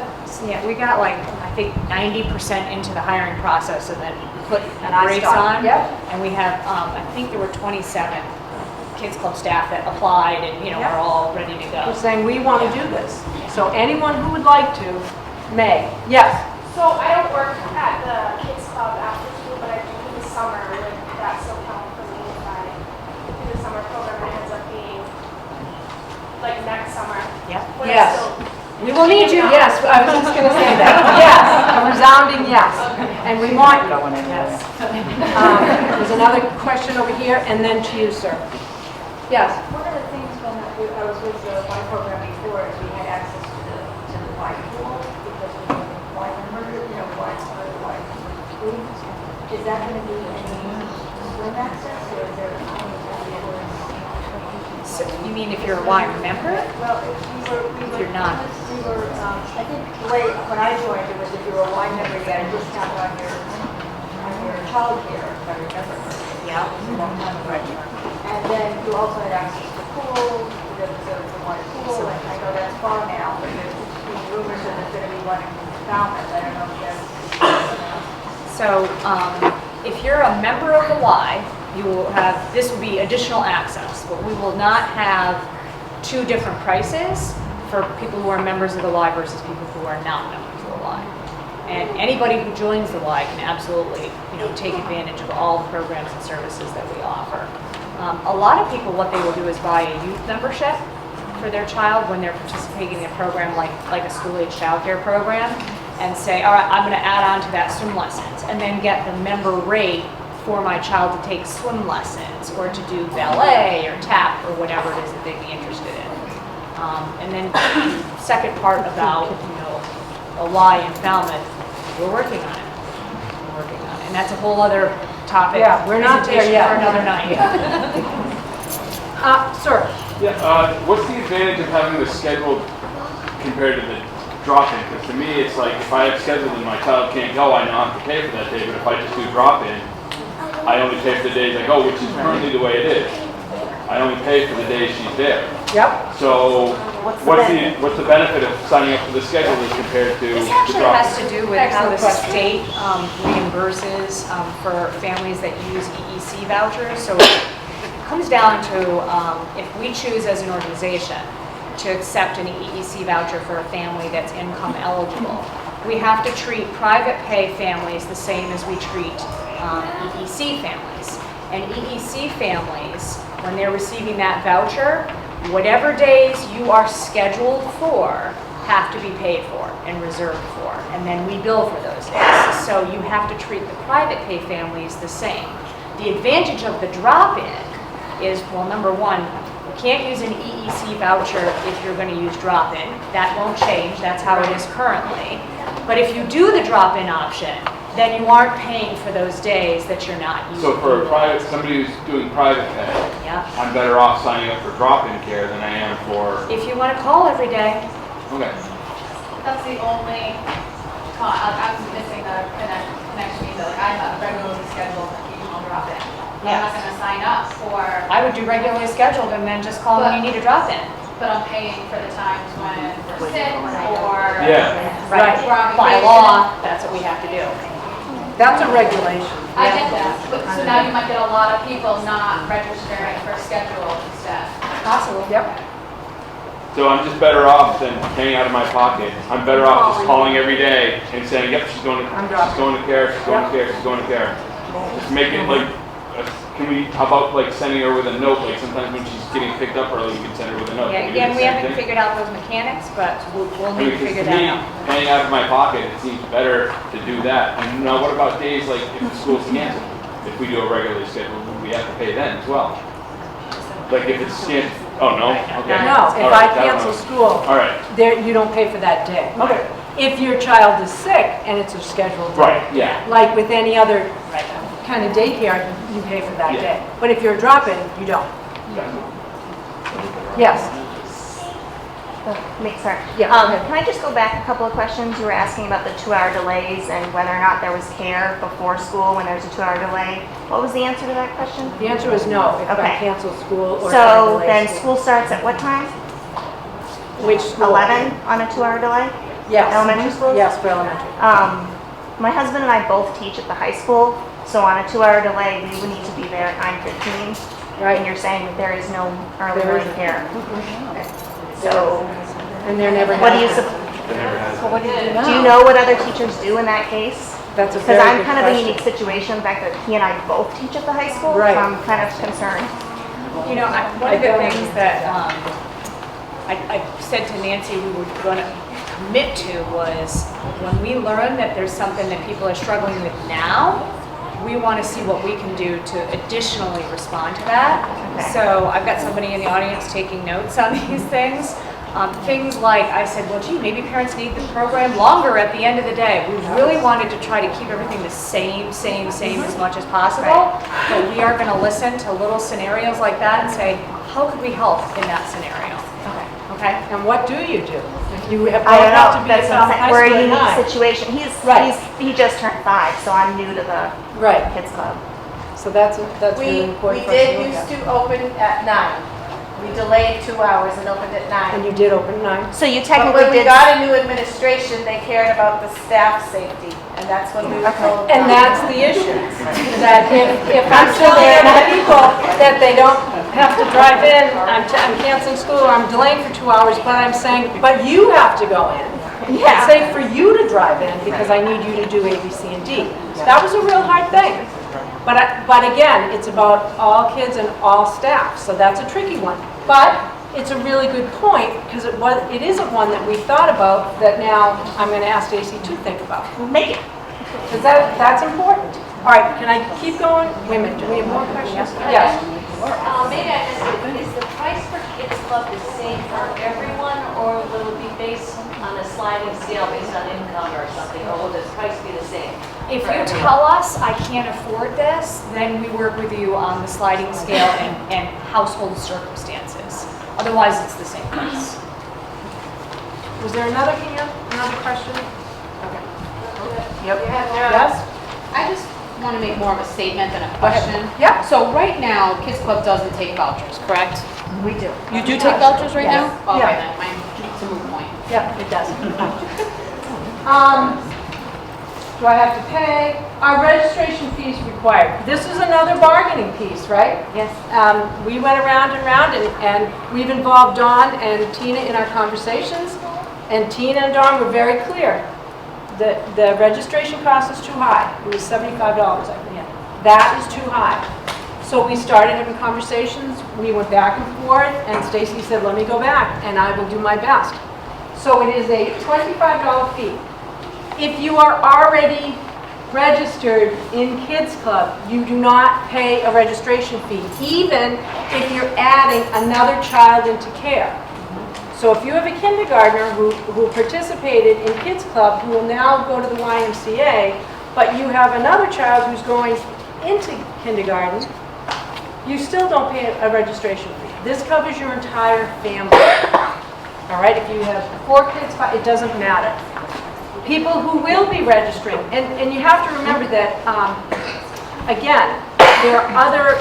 Yeah, we got I think 90% into the hiring process and then put I rates stopped. on. Yep. And we have, I think there were 27 Kids Club staff that applied and, Yep. are all ready to go. we're saying we want to do this. So anyone who would like to, may. Yes? So I don't work at the kids club after school, but I do the summer, like that still count for me if I do the summer program and it ends up being like next summer. Yep. Would I Yes. still- We will need you, yes, I was just going to say that. Yes, a resounding yes. And we want you. Yes. There's another question over here, and then to you, sir. Yes? One of the things when I was with the Y program before is we had access to the Y pool because we were Y members, Y students. Is that going to be any swim access or is there only So you mean if you're a Y member? Well, if You're not. We were, I think the way, when I joined, it was if you were a Y member, you got a discount on your childcare, if I remember correctly. Yeah. A long time ago. And then you also had access to pool, there was a Y pool, and I know that's far now, but there's these rumors that there's gonna be one in Falmouth, I don't know if that's. So if you're a member of the Y, you will have, this will be additional access, but we will not have two different prices for people who are members of the Y versus people who are not members of the Y. And anybody who joins the Y can absolutely, take advantage of all the programs and services that we offer. A lot of people, what they will do is buy a youth membership for their child when they're participating in a program like a school-age childcare program, and say, all right, I'm going to add on to that swim lessons, and then get the member rate for my child to take swim lessons or to do ballet or tap or whatever it is that they'd be interested in. And then second part about, a Y in Falmouth, we're working on it. working on. And that's a whole other topic. Yeah, we're not there presentation yet. For another night. Sir? Yeah, what's the advantage of having the scheduled compared to the drop-in? Because to me, it's like if I have scheduled and my child can't go, I don't have to pay for that day. But if I just do drop-in, I only pay for the days I go, which is currently the way it is. I only pay for the days she's there. Yep. So what's the benefit of signing up for the schedule as compared to This the actually drop-in? has to do with how the state reimburses for families that use EEC vouchers. So it comes down to if we choose as an organization to accept an EEC voucher for a family that's income eligible, we have to treat private pay families the same as we treat EEC families. And EEC families, when they're receiving that voucher, whatever days you are scheduled for have to be paid for and reserved for, and then we bill for those days. So you have to treat the private pay families the same. The advantage of the drop-in is, well, number one, you can't use an EEC voucher if you're going to use drop-in. That won't change. That's how it is currently. But if you do the drop-in option, then you aren't paying for those days that you're not using. So for somebody who's doing private pay, Yeah. I'm better off signing up for drop-in care than I am for. If you want to call every day. Okay. That's the only con, I'm missing the connection either, like I'm not regularly scheduled occasional drop-in. I'm not gonna sign up for, I would do regularly scheduled and then just call when you need a drop-in. but I'm paying for the times when we're sick or. Yeah. Right. We're on By vacation. law, that's what we have to do. That's a regulation. I get that, but so now you might get a lot of people not registering for schedule instead. Possible. Yep. So I'm just better off than paying out of my pocket. I'm better off just calling every day and saying, yep, she's going to care, she's going to care, she's going to care. Just make it like, how about like sending her with a note, like sometimes when she's getting picked up early, you can send her with a note. Yeah, Can you do again, the we same haven't thing? figured out those mechanics, but we'll I need mean, to 'cause figure to that me, out. paying out of my pocket, it seems better to do that. And now what about days like if the school's canceled? If we do a regularly scheduled, we have to pay then as well. Like if it's canceled, oh no, okay. No, if All I right, that cancel one. school, All right, there, you don't pay for that day. okay. If your child is sick and it's a scheduled day. Right, yeah. Like with any other kind of daycare, you pay for that Yeah. day. But if you're drop-in, you don't. Yes. Sorry. Yeah. Can I just go back a couple of questions? You were asking about the 2-hour delays and whether or not there was care before school when there's a 2-hour delay. What was the answer to that question? The answer is no, if I Okay. cancel school or if I So delay then school starts at what time? Which school? 11 on a 2-hour delay? Yes. Elementary schools? Yes, for elementary. My husband and I both teach at the high school, so on a 2-hour delay, we would need to be there at 9:15. Right. And you're saying that there is no early There morning isn't. care. So And there never what do you, has been. do you know what other teachers do in that case? That's a Because very I'm good kind of in a question. unique situation, the fact that he and I both teach at the high school, Right. so I'm kind of concerned. You know, one of the things that I said to Nancy we were going to commit to was when we learn that there's something that people are struggling with now, we want to see what we can do to additionally respond to that. Okay. So I've got somebody in the audience taking notes on these things. Things like, I said, well, gee, maybe parents need the program longer at the end of the day. We really wanted to try to keep everything the same as much as possible. But we are going to listen to little scenarios like that and say, how could we help in that scenario? Okay? And what do you do? You have I don't have to know, be that's at what I'm Falmouth saying, High we're School a at unique 9. situation. Right. He just turned 5, so I'm new to the Right. kids club. So that's really We important for us did to look used at. to open at 9. We delayed 2 hours and opened at 9. And you did open 9? So you But technically when we did. got a new administration, they cared about the staff safety, and that's when we were told. And that's the issue, that if I'm telling other people that they don't have to drive in, I'm canceling school, I'm delaying for 2 hours, but I'm saying, but you have to go in. Yeah. It's safe for you to drive in because I need you to do A, B, C, and D. That was a real hard thing. But again, it's about all kids and all staff, so that's a tricky one. But it's a really good point because it isn't one that we thought about that now I'm going to ask Stacy to think about. Make it. Because that's important. All right, can I keep going? Wait a minute, do we have more questions? Yes. Maybe I missed it. Is the price for Kids Club the same for everyone, or will it be based on a sliding scale based on income or something, or will the price be the same? If you tell us I can't afford this, then we work with you on the sliding scale and household circumstances. Otherwise, it's the same price. Was there another hand, another question? Okay. Yep. Yeah. Yes? I just want to make more of a statement than a question. Yeah. So right now, Kids Club doesn't take vouchers, correct? We do. You do take vouchers right Yes. now? Okay, Yeah. then, it's a moot point. Yeah, it does. Do I have to pay? Our registration fees required. This is another bargaining piece, right? Yes. We went around and around, and we've involved Dawn and Tina in our conversations, and Tina and Dawn were very clear. The registration cost is too high. It was $75, I think. That is too high. So we started having conversations, we went back and forth, and Stacy said, let me go back, and I will do my best. So it is a $25 fee. If you are already registered in Kids Club, you do not pay a registration fee, even if you're adding another child into care. So if you have a kindergartner who participated in Kids Club, who will now go to the YMCA, but you have another child who's going into kindergarten, you still don't pay a registration fee. This covers your entire family. All right, if you have 4 kids, 5, it doesn't matter. People who will be registering, and you have to remember that, again, there are other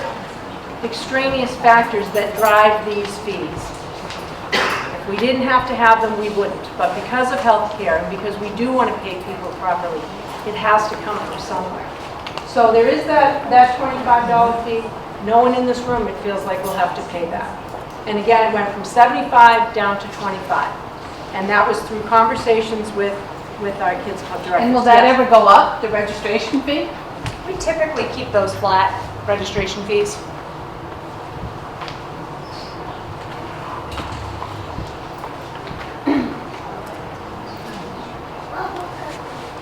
extraneous factors that drive these fees. If we didn't have to have them, we wouldn't. But because of healthcare, and because we do want to pay people properly, it has to come from somewhere. So there is that $25 fee. No one in this room, it feels like, will have to pay that. And again, it went from 75 down to 25. And that was through conversations with our Kids Club directors. And will that Yes. ever go up, the registration fee? We typically keep those flat registration fees.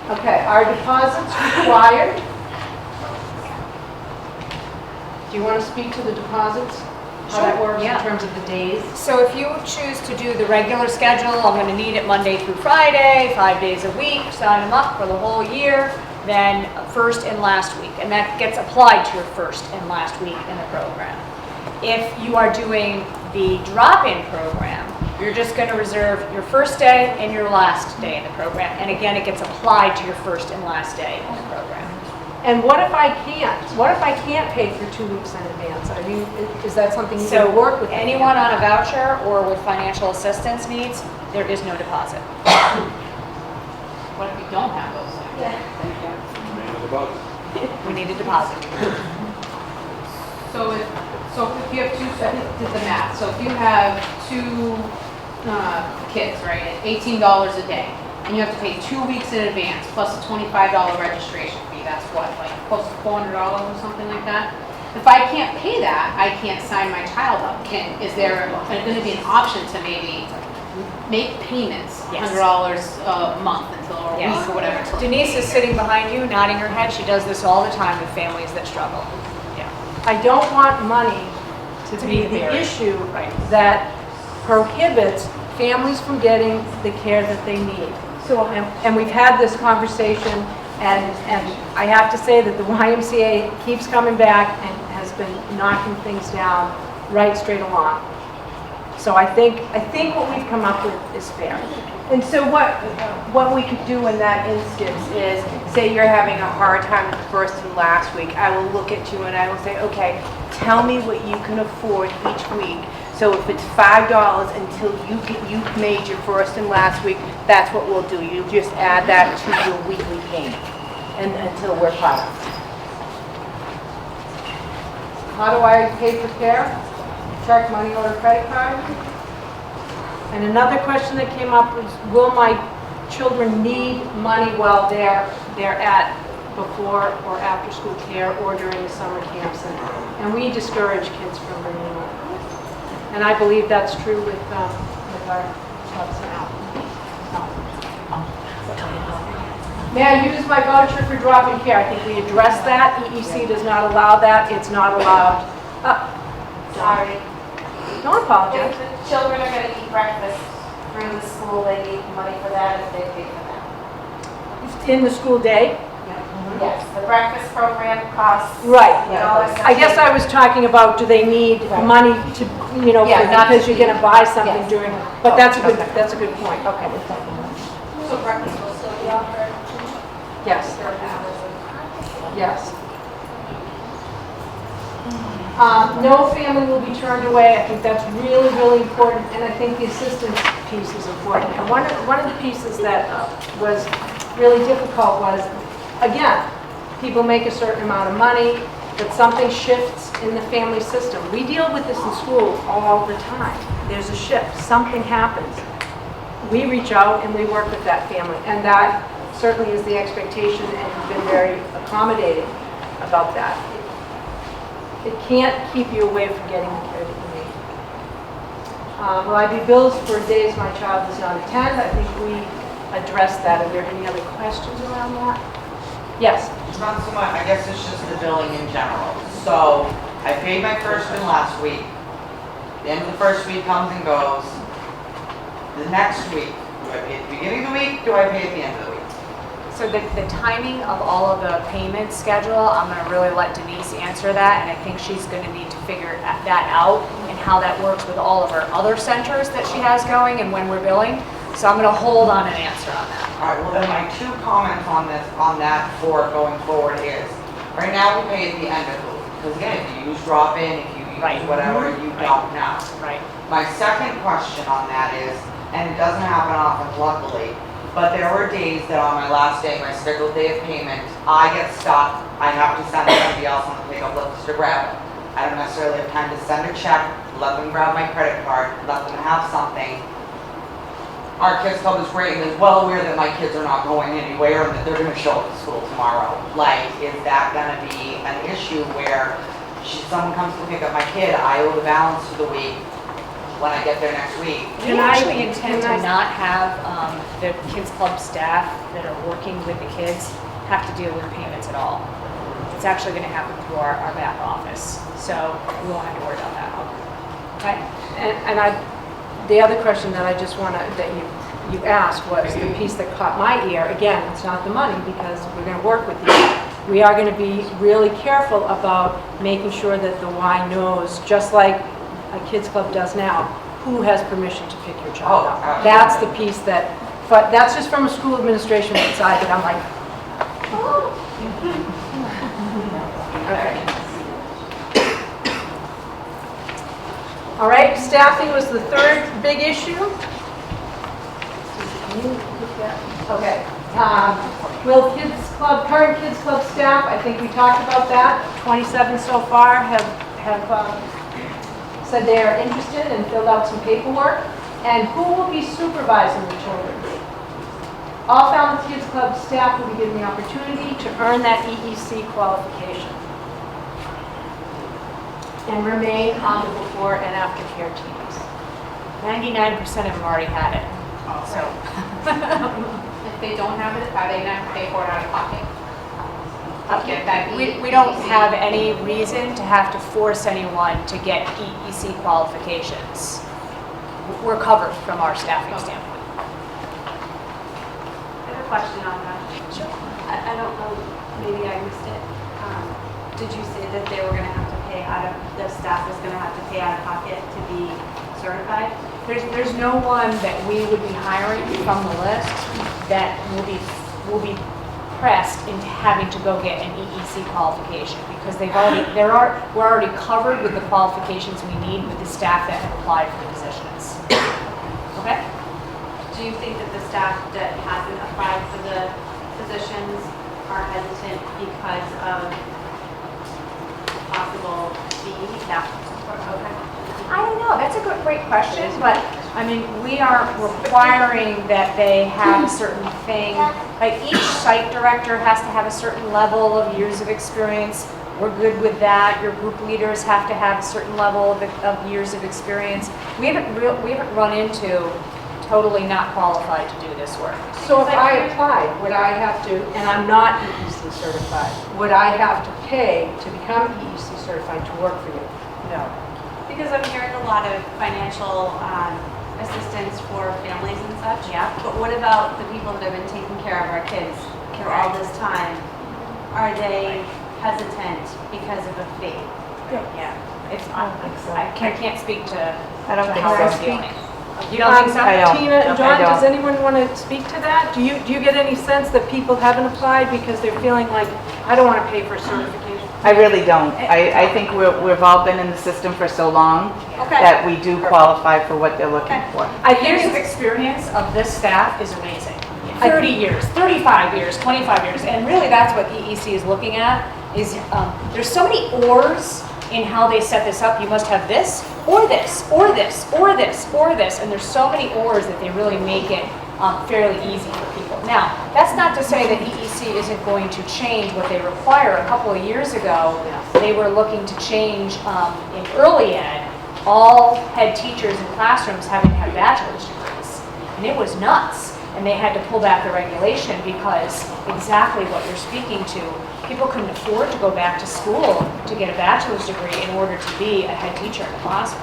Okay, are deposits required? Do you want to speak to the deposits? How that works in Yeah. terms of the days? So if you choose to do the regular schedule, I'm going to need it Monday through Friday, 5 days a week, sign them up for the whole year, then first and last week. And that gets applied to your first and last week in the program. If you are doing the drop-in program, you're just going to reserve your first day and your last day in the program. And again, it gets applied to your first and last day in the program. And what if I can't? What if I can't pay for 2 weeks in advance? Is that something you So can work with? anyone on a voucher or with financial assistance needs, there is no deposit. What if we don't have those things? We need a deposit. So if you have two, I just did the math, so if you have 2 kids, right, at $18 a day, and you have to pay 2 weeks in advance, plus a $25 registration fee, that's what, like close to $400 or something like that? If I can't pay that, I can't sign my child up. Is there going to be an option to maybe make payments, Yes. $100 a month until, or a Yes. week or whatever? Until Denise is sitting behind you, nodding her head. She does this all the time with families that struggle. Yeah. I don't want money to To be be the there. issue Right. that prohibits families from getting the care that they need. And we've had this conversation, and I have to say that the YMCA keeps coming back and has been knocking things down right straight along. So I think what we've come up with is fair. And so what we could do in that instance is, say you're having a hard time the first and last week, I will look at you and I will say, okay, tell me what you can afford each week. So if it's $5 until you've made your first and last week, that's what we'll do. You'll just add that to your weekly payment and until we're caught up. How do I pay for care? Check, money order, credit card? And another question that came up was, will my children need money while they're at before or after school care or during the summer camps? And we discourage kids from bringing money. And I believe that's true with our clubs now. May I use my voucher for drop-in care? I think we addressed that. EEC does not allow that. It's not allowed. Sorry. Don't apologize. If the children are gonna eat breakfast through the school, they need money for that if they pay for that. In the school day? Yes, the breakfast program costs. Right. $1.70. I guess I was talking about, do they need Right. money to, Yeah, not because to you're gonna buy something Yes. during, but that's a good, Okay. that's a good point, okay. So breakfast will still be offered? Yes. Yes. No family will be turned away. I think that's really, really important, and I think the assistance piece is important. And one of the pieces that was really difficult was, again, people make a certain amount of money, but something shifts in the family system. We deal with this in school all the time. There's a shift, something happens. We reach out and we work with that family, and that certainly is the expectation, and you've been very accommodating about that. It can't keep you away from getting the care that you need. Will I be billed for days my child does not attend? I think we addressed that. Are there any other questions around that? Yes? Not so much, I guess it's just the billing in general. So, I paid my first and last week. The end of the first week comes and goes. The next week, do I pay at the beginning of the week, do I pay at the end of the week? So the timing of all of the payment schedule, I'm gonna really let Denise answer that, and I think she's gonna need to figure that out and how that works with all of her other centers that she has going and when we're billing. So I'm gonna hold on an answer on that. All right, well then my two comments on this, on that for going forward is, right now we pay at the end of the week. Because again, if you use drop-in, if you use whatever, you don't know. Right. My second question on that is, and it doesn't happen often luckily, but there were days that on my last day, my scheduled day of payment, I get stuck, I have to send somebody else on the pickup list to grab it. I don't necessarily have time to send a check, let them grab my credit card, let them have something. Our kids club is great and is well aware that my kids are not going anywhere and that they're gonna show up at school tomorrow. Like, is that gonna be an issue where someone comes to pick up my kid, I owe the balance for the week when I get there next week? We actually intend to not have the kids club staff that are working with the kids have to deal with payments at all. It's actually gonna happen through our back office, so we won't have to worry about that. Okay? And the other question that I just want to, that you asked was the piece that caught my ear. Again, it's not the money because we're going to work with you. We are going to be really careful about making sure that the Y knows, just like a kids club does now, who has permission to pick your child up. absolutely. That's the piece that, but that's just from a school administration side that I'm like, oh. Okay. All right, staffing was the third big issue. Okay. Will kids club, current kids club staff, I think we talked about that. 27 so far have said they are interested and filled out some paperwork. And who will be supervising the children? All Falmouth Kids Club staff will be given the opportunity to earn that EEC qualification and remain on the before and after care teams. 99% of them already had it, so. If they don't have it, are they gonna have to pay for it out of pocket? Get that We don't have any reason to have to force anyone to get EEC qualifications. We're covered from our staffing standpoint. I have a question on that. Sure. I don't know, maybe I missed it. Did you say that they were gonna have to pay out of, the staff was gonna have to pay out of pocket to be certified? There's no one that we would be hiring from the list that will be pressed into having to go get an EEC qualification because we're already covered with the qualifications we need with the staff that have applied for the positions. Okay? Do you think that the staff that hasn't applied for the positions are hesitant because of possible fee? Yeah. Okay. I don't know. That's a great question, but I mean, we are requiring that they have a certain thing. Like each site director has to have a certain level of years of experience. We're good with that. Your group leaders have to have a certain level of years of experience. We haven't run into totally not qualified to do this work. So if I applied, would I have to, and I'm not EEC certified, would I have to pay to become EEC certified to work for you? No. Because I'm hearing a lot of financial assistance for families and such. Yeah. But what about the people that have been taking care of our kids for all this time? are they hesitant because of a fee? Yeah. It's, I can't speak to I don't think how they're so. feeling. You don't think so? I don't. Tina and I John, don't. does anyone want to speak to that? Do you get any sense that people haven't applied because they're feeling like, I don't want to pay for certification? I really don't. I think we've all been in the system for so long Okay. that we do qualify for what they're looking for. Years of experience of this staff is amazing. 30 years, 35 years, 25 years, and really that's what EEC is looking at, is there's so many ors in how they set this up. You must have this, or this, or this, or this, or this, and there's so many ors that they really make it fairly easy for people. Now, that's not to say that EEC isn't going to change what they require. A couple of years ago, they were looking to change in early ed, all head teachers in classrooms having to have bachelor's degrees, and it was nuts. And they had to pull back the regulation because exactly what you're speaking to, people couldn't afford to go back to school to get a bachelor's degree in order to be a head teacher in a classroom.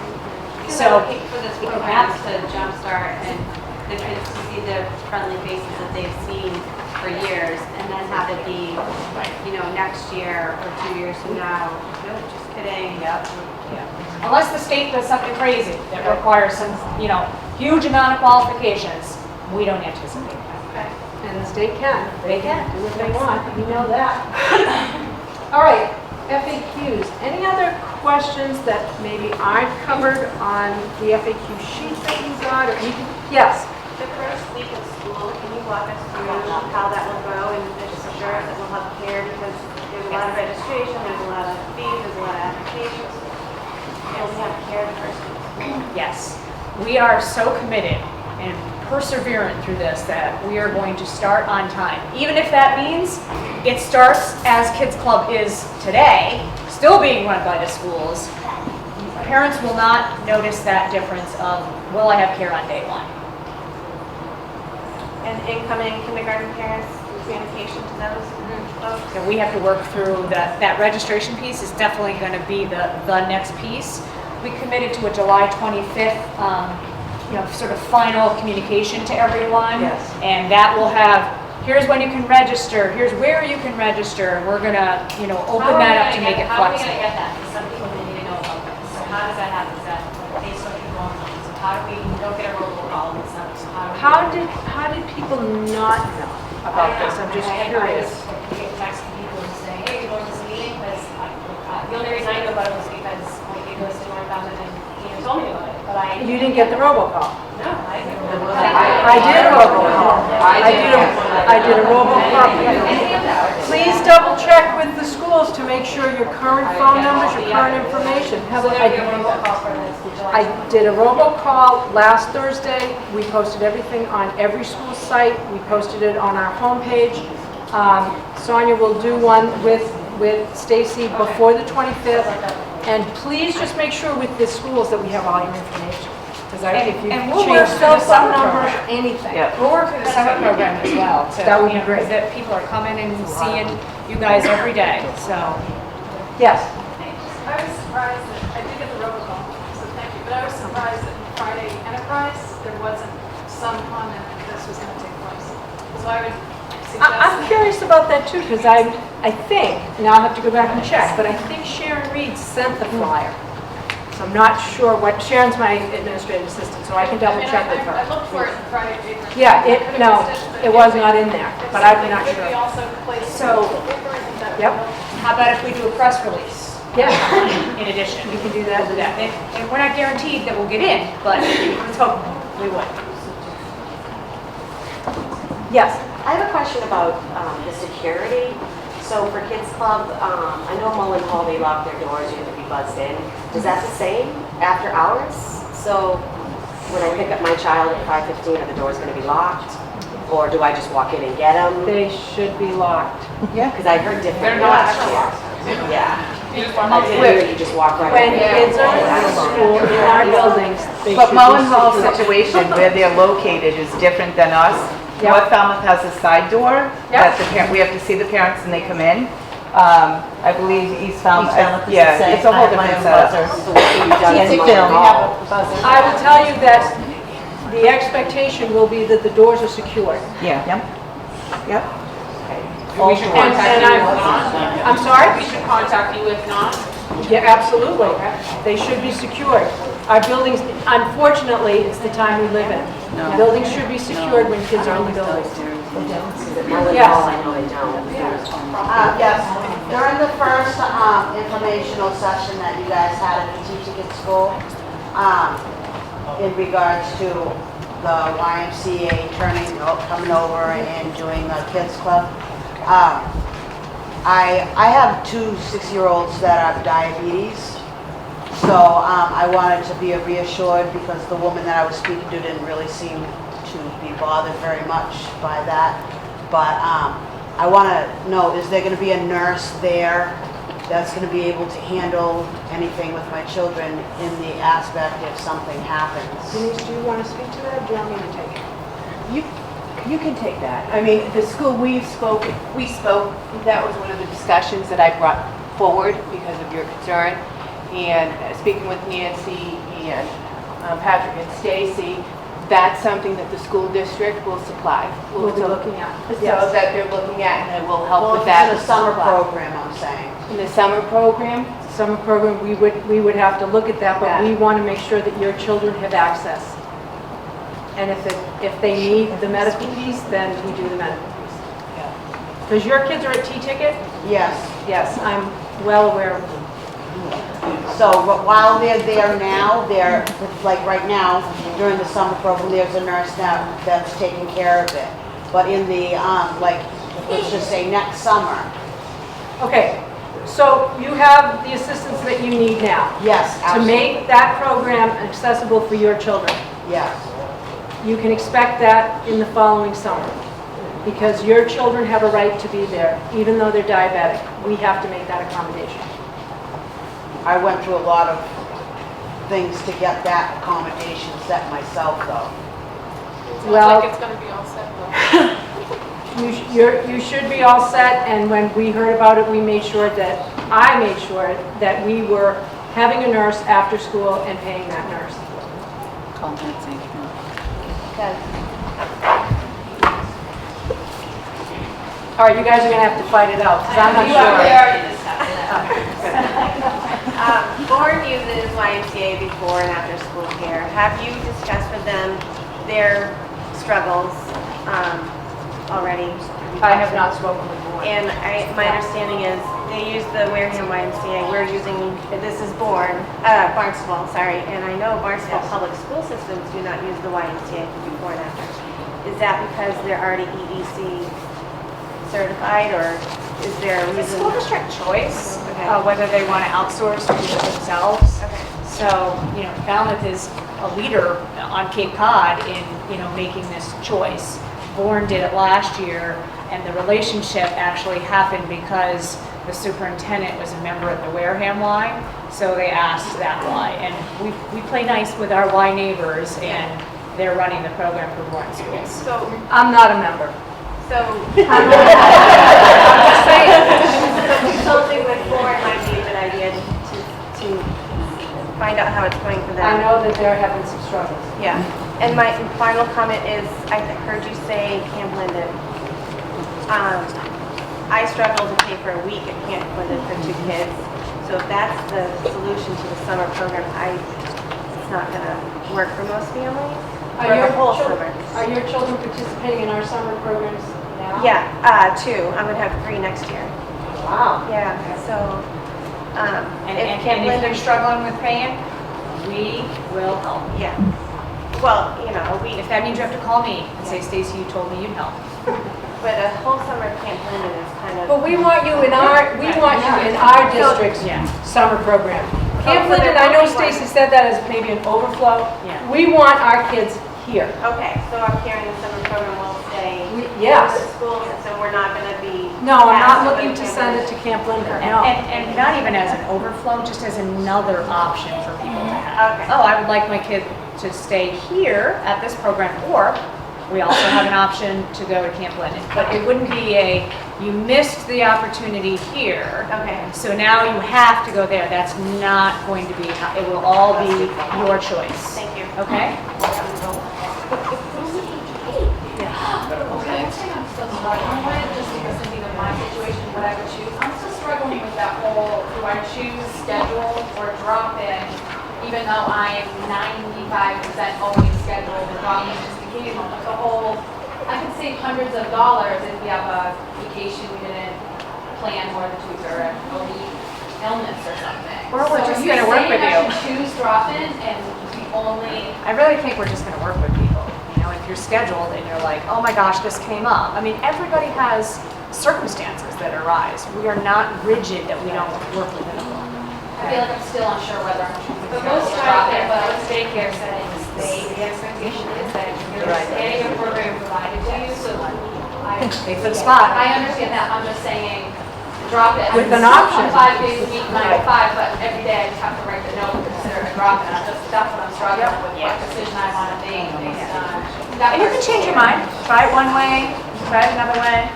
So for this program to jumpstart and the kids to see the friendly faces that they've seen for years, and then have it be, next year or 2 years from now. No, just kidding. Yep. Yeah. Unless the state does something crazy that requires some, huge amount of qualifications, we don't anticipate that. And the state can. They can. Do what they want, we know that. All right, FAQs. Any other questions that maybe I've covered on the FAQ sheet that you got, or anything? Yes? The first week of school, can you walk us through how that will go and just assure us that we'll have care, because there's a lot of registration, there's a lot of fees, there's a lot of applications. Will we have care the first week of school? Yes. We are so committed and perseverant through this that we are going to start on time. Even if that means it starts as Kids Club is today, still being run by the schools. Parents will not notice that difference of, will I have care on day one? And incoming kindergarten parents, communication to those folks? So we have to work through that registration piece is definitely going to be the next piece. We committed to a July 25th sort of final communication to everyone. Yes. And that will have, here's when you can register, here's where you can register. We're going to, open that up to make it How are we flexible. going to get that? Because some people need to know about this. So how does that happen? Is that based on people online? So how do we don't get a robocall and stuff? So how How did people not know about this? I'm just curious. I get texts from people who say, hey, you're going to this meeting? Because the only reason I know about it was because my kid goes to 1,000 and told me about it. But You didn't get the robocall? No, I didn't. I did a robocall. I did a robocall. Please double check with the schools to make sure your current phone numbers, your current information. Heather, I did a robocall last Thursday. We posted everything on every school site. We posted it on our homepage. Sonia will do one with Stacy before the 25th. And please just make sure with the schools that we have all your information. Because if you we'll change work cell through the phone summer numbers, program. anything. We'll work through the summer program as well. That would be great. That people are coming and seeing you guys every day, so. Yes. I was surprised that, I did get the robocall, so thank you, but I was surprised that in Friday Enterprise, there wasn't some comment that this was going to take place. So I would suggest. I'm curious about that too, because I think, now I'll have to go back and check, but I think Sharon Reed sent the flyer. So I'm not sure what, Sharon's my administrative assistant, so I can double check with I her. looked for it in Friday paper. Yeah, I could've no, missed but it was not in there, but I'm not Could we sure. also place So- the paper and that? Yep. How about if we do a press release? Yeah, In addition. we can do that. We'll do that. And we're not guaranteed that we'll get in, but so we would. Yes. I have a question about the security. So for Kids Club, I know Mullen Hall, they lock their doors, you have to be buzzed in. Is that the same after hours? So when I pick up my child at 5:15, are the doors going to be locked? Or do I just walk in and get them? They should be locked. Yeah. Because I heard different. They're not. Yeah. I didn't hear you just walk right When in. kids are in school, in our buildings, they But should Mullen be Hall's secure. situation, where they're located, is different than us. Yep. North Falmouth has a side door that we have to see the parents and they come in. I believe East Falmouth, yeah, it's a whole different setup. So what can be done in Mullen Hall? I will tell you that the expectation will be that the doors are secured. Yeah. Yep. We should contact you if not. I'm sorry? We should contact you if not. Yeah, absolutely. They should be secured. Our buildings, unfortunately, it's the time we live in. Buildings should be secured when kids are in the buildings. Yes. I know they don't. Yes, during the first informational session that you guys had at the Teaching at School, in regards to the YMCA coming over and doing the kids club, I have two 6-year-olds that have diabetes, so I wanted to be reassured because the woman that I was speaking to didn't really seem to be bothered very much by that. But I want to know, is there going to be a nurse there that's going to be able to handle anything with my children in the aspect if something happens? Denise, do you want to speak to that, or do you want me to take it? You can take that. I mean, the school, we spoke, that was one of the discussions that I brought forward because of your concern. And speaking with Nancy and Patrick and Stacy, that's something that the school district will supply. We'll be looking at. So that they're looking at, and it will help with that. In the summer program, I'm saying. In the summer program? Summer program, we would have to look at that, but we want to make sure that your children have access. And if they need the medical piece, then we do the medical piece. Because your kids are at T-Ticket? Yes. Yes, I'm well aware of them. So but while they're there now, they're, like right now, during the summer program, there's a nurse now that's taking care of it. But in the, like, let's just say next summer. Okay, so you have the assistance that you need now. Yes, To absolutely. make that program accessible for your children. Yes. You can expect that in the following summer, because your children have a right to be there, even though they're diabetic. We have to make that accommodation. I went through a lot of things to get that accommodation set myself, though. Well, Like it's gonna be all set though. you should be all set, and when we heard about it, I made sure that we were having a nurse after school and paying that nurse. Okay. All right, you guys are gonna have to fight it out, because I'm not We sure. already discussed it. Board uses YMCA before and after school care. Have you discussed with them their struggles already? I have not spoken with the board. And my understanding is they use the Wareham YMCA. We're using, this is Barnstable, sorry. And I know Barnstable public school systems do not use the YMCA for before and after. Is that because they're already EDC certified, or is there a It's reason? school district choice, Okay. whether they want to outsource or do it themselves. Okay. So, Falmouth is a leader on Cape Cod in, making this choice. Bourne did it last year, and the relationship actually happened because the superintendent was a member of the Wareham Y, so they asked that Y. And we play nice with our Y neighbors, and they're running the program for Bourne schools. So, I'm not a member. so I'm just saying. consulting with Bourne might be a good idea to find out how it's going for them. I know that they're having some struggles. Yeah, and my final comment is, I heard you say Camp Linden. I struggle to pay for a week at Camp Linden for 2 kids, so if that's the solution to the summer program, it's not gonna work for most families, for the whole summer. Are your children participating in our summer programs now? Yeah, 2, I'm gonna have 3 next year. Wow. Yeah, so, And if Camp if they're Linden, struggling with paying, we will help. yeah, well, If that means you have to call me and say, Stacy, you told me you'd help. but a whole summer at Camp Linden is kind of. But we want you in our district's summer program. Camp so there Linden, I know will be one. Stacy said that as maybe an overflow. Yeah. We want our kids here. Okay, so I'm hearing the summer program will stay Yes. in the schools, and so we're not gonna be. No, I'm not asked looking go to Camp send it Linden. to Camp Linden, And, no. and not even as an overflow, just as another option for people to have. Okay. Oh, I would like my kid to stay here at this program, or we also have an option to go to Camp Linden. But it wouldn't be you missed the opportunity here, Okay. so now you have to go there. That's not going to be, it will all be your choice. Thank you. Okay? I wanted just because thinking of my I choose schedule or drop-in, even though I am 95% always scheduled, the drop-in is just occasional, but the whole, I could save hundreds of dollars if we have a vacation we didn't plan more than 2 weeks or a week illness or something. Or we're So just you're gonna work with saying I you. should choose drop-in and the only, I really think we're just gonna work with people. You know, if you're scheduled and you're like, oh my gosh, this came up. I mean, everybody has circumstances that arise. We are not rigid that we don't work with anyone. I feel like I'm still unsure whether I'm choosing But schedule most or drop-in, but most daycare settings, the expectation is that you're getting a program provided to you, so I. Pay for the spot. I understand that, I'm just saying, drop it. With I an can still option. come 5 days a week, 9 to 5, but every day I just have to write the note and consider it a drop in. That's what I'm struggling with, what decision I want to make based on. that And you can change your mind. Try it one way, try it another way.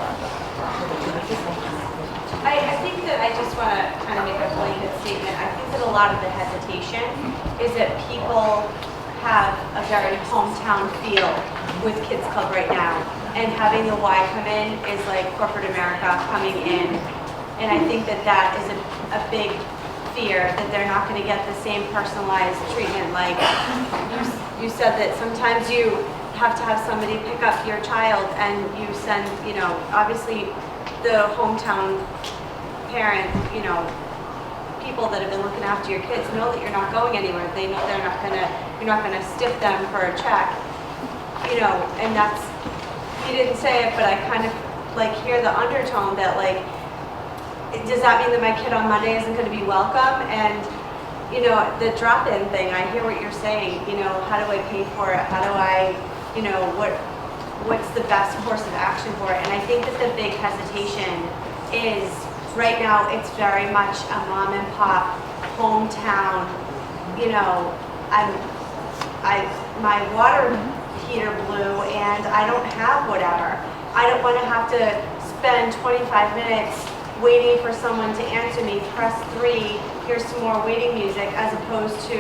I think that I just want to kind of make a blanket statement. I think that a lot of the hesitation is that people have a very hometown feel with Kids Club right now. And having the Y come in is like corporate America coming in. And I think that that is a big fear, that they're not going to get the same personalized treatment. Like you said that sometimes you have to have somebody pick up your child and you send, you know, obviously the hometown parent, you know, people that have been looking after your kids know that you're not going anywhere. They know they're not gonna, you're not gonna stiff them for a check, you know, and that's, he didn't say it, but I kind of like hear the undertone that like, does that mean that my kid on Monday isn't gonna be welcome? And, you know, the drop-in thing, I hear what you're saying, you know, how do I pay for it? How do I, you know, what's the best course of action for it? And I think that the big hesitation is, right now, it's very much a mom and pop, hometown, you know, my water heater blew and I don't have whatever. I don't want to have to spend 25 minutes waiting for someone to answer me, press 3, here's some more waiting music, as opposed to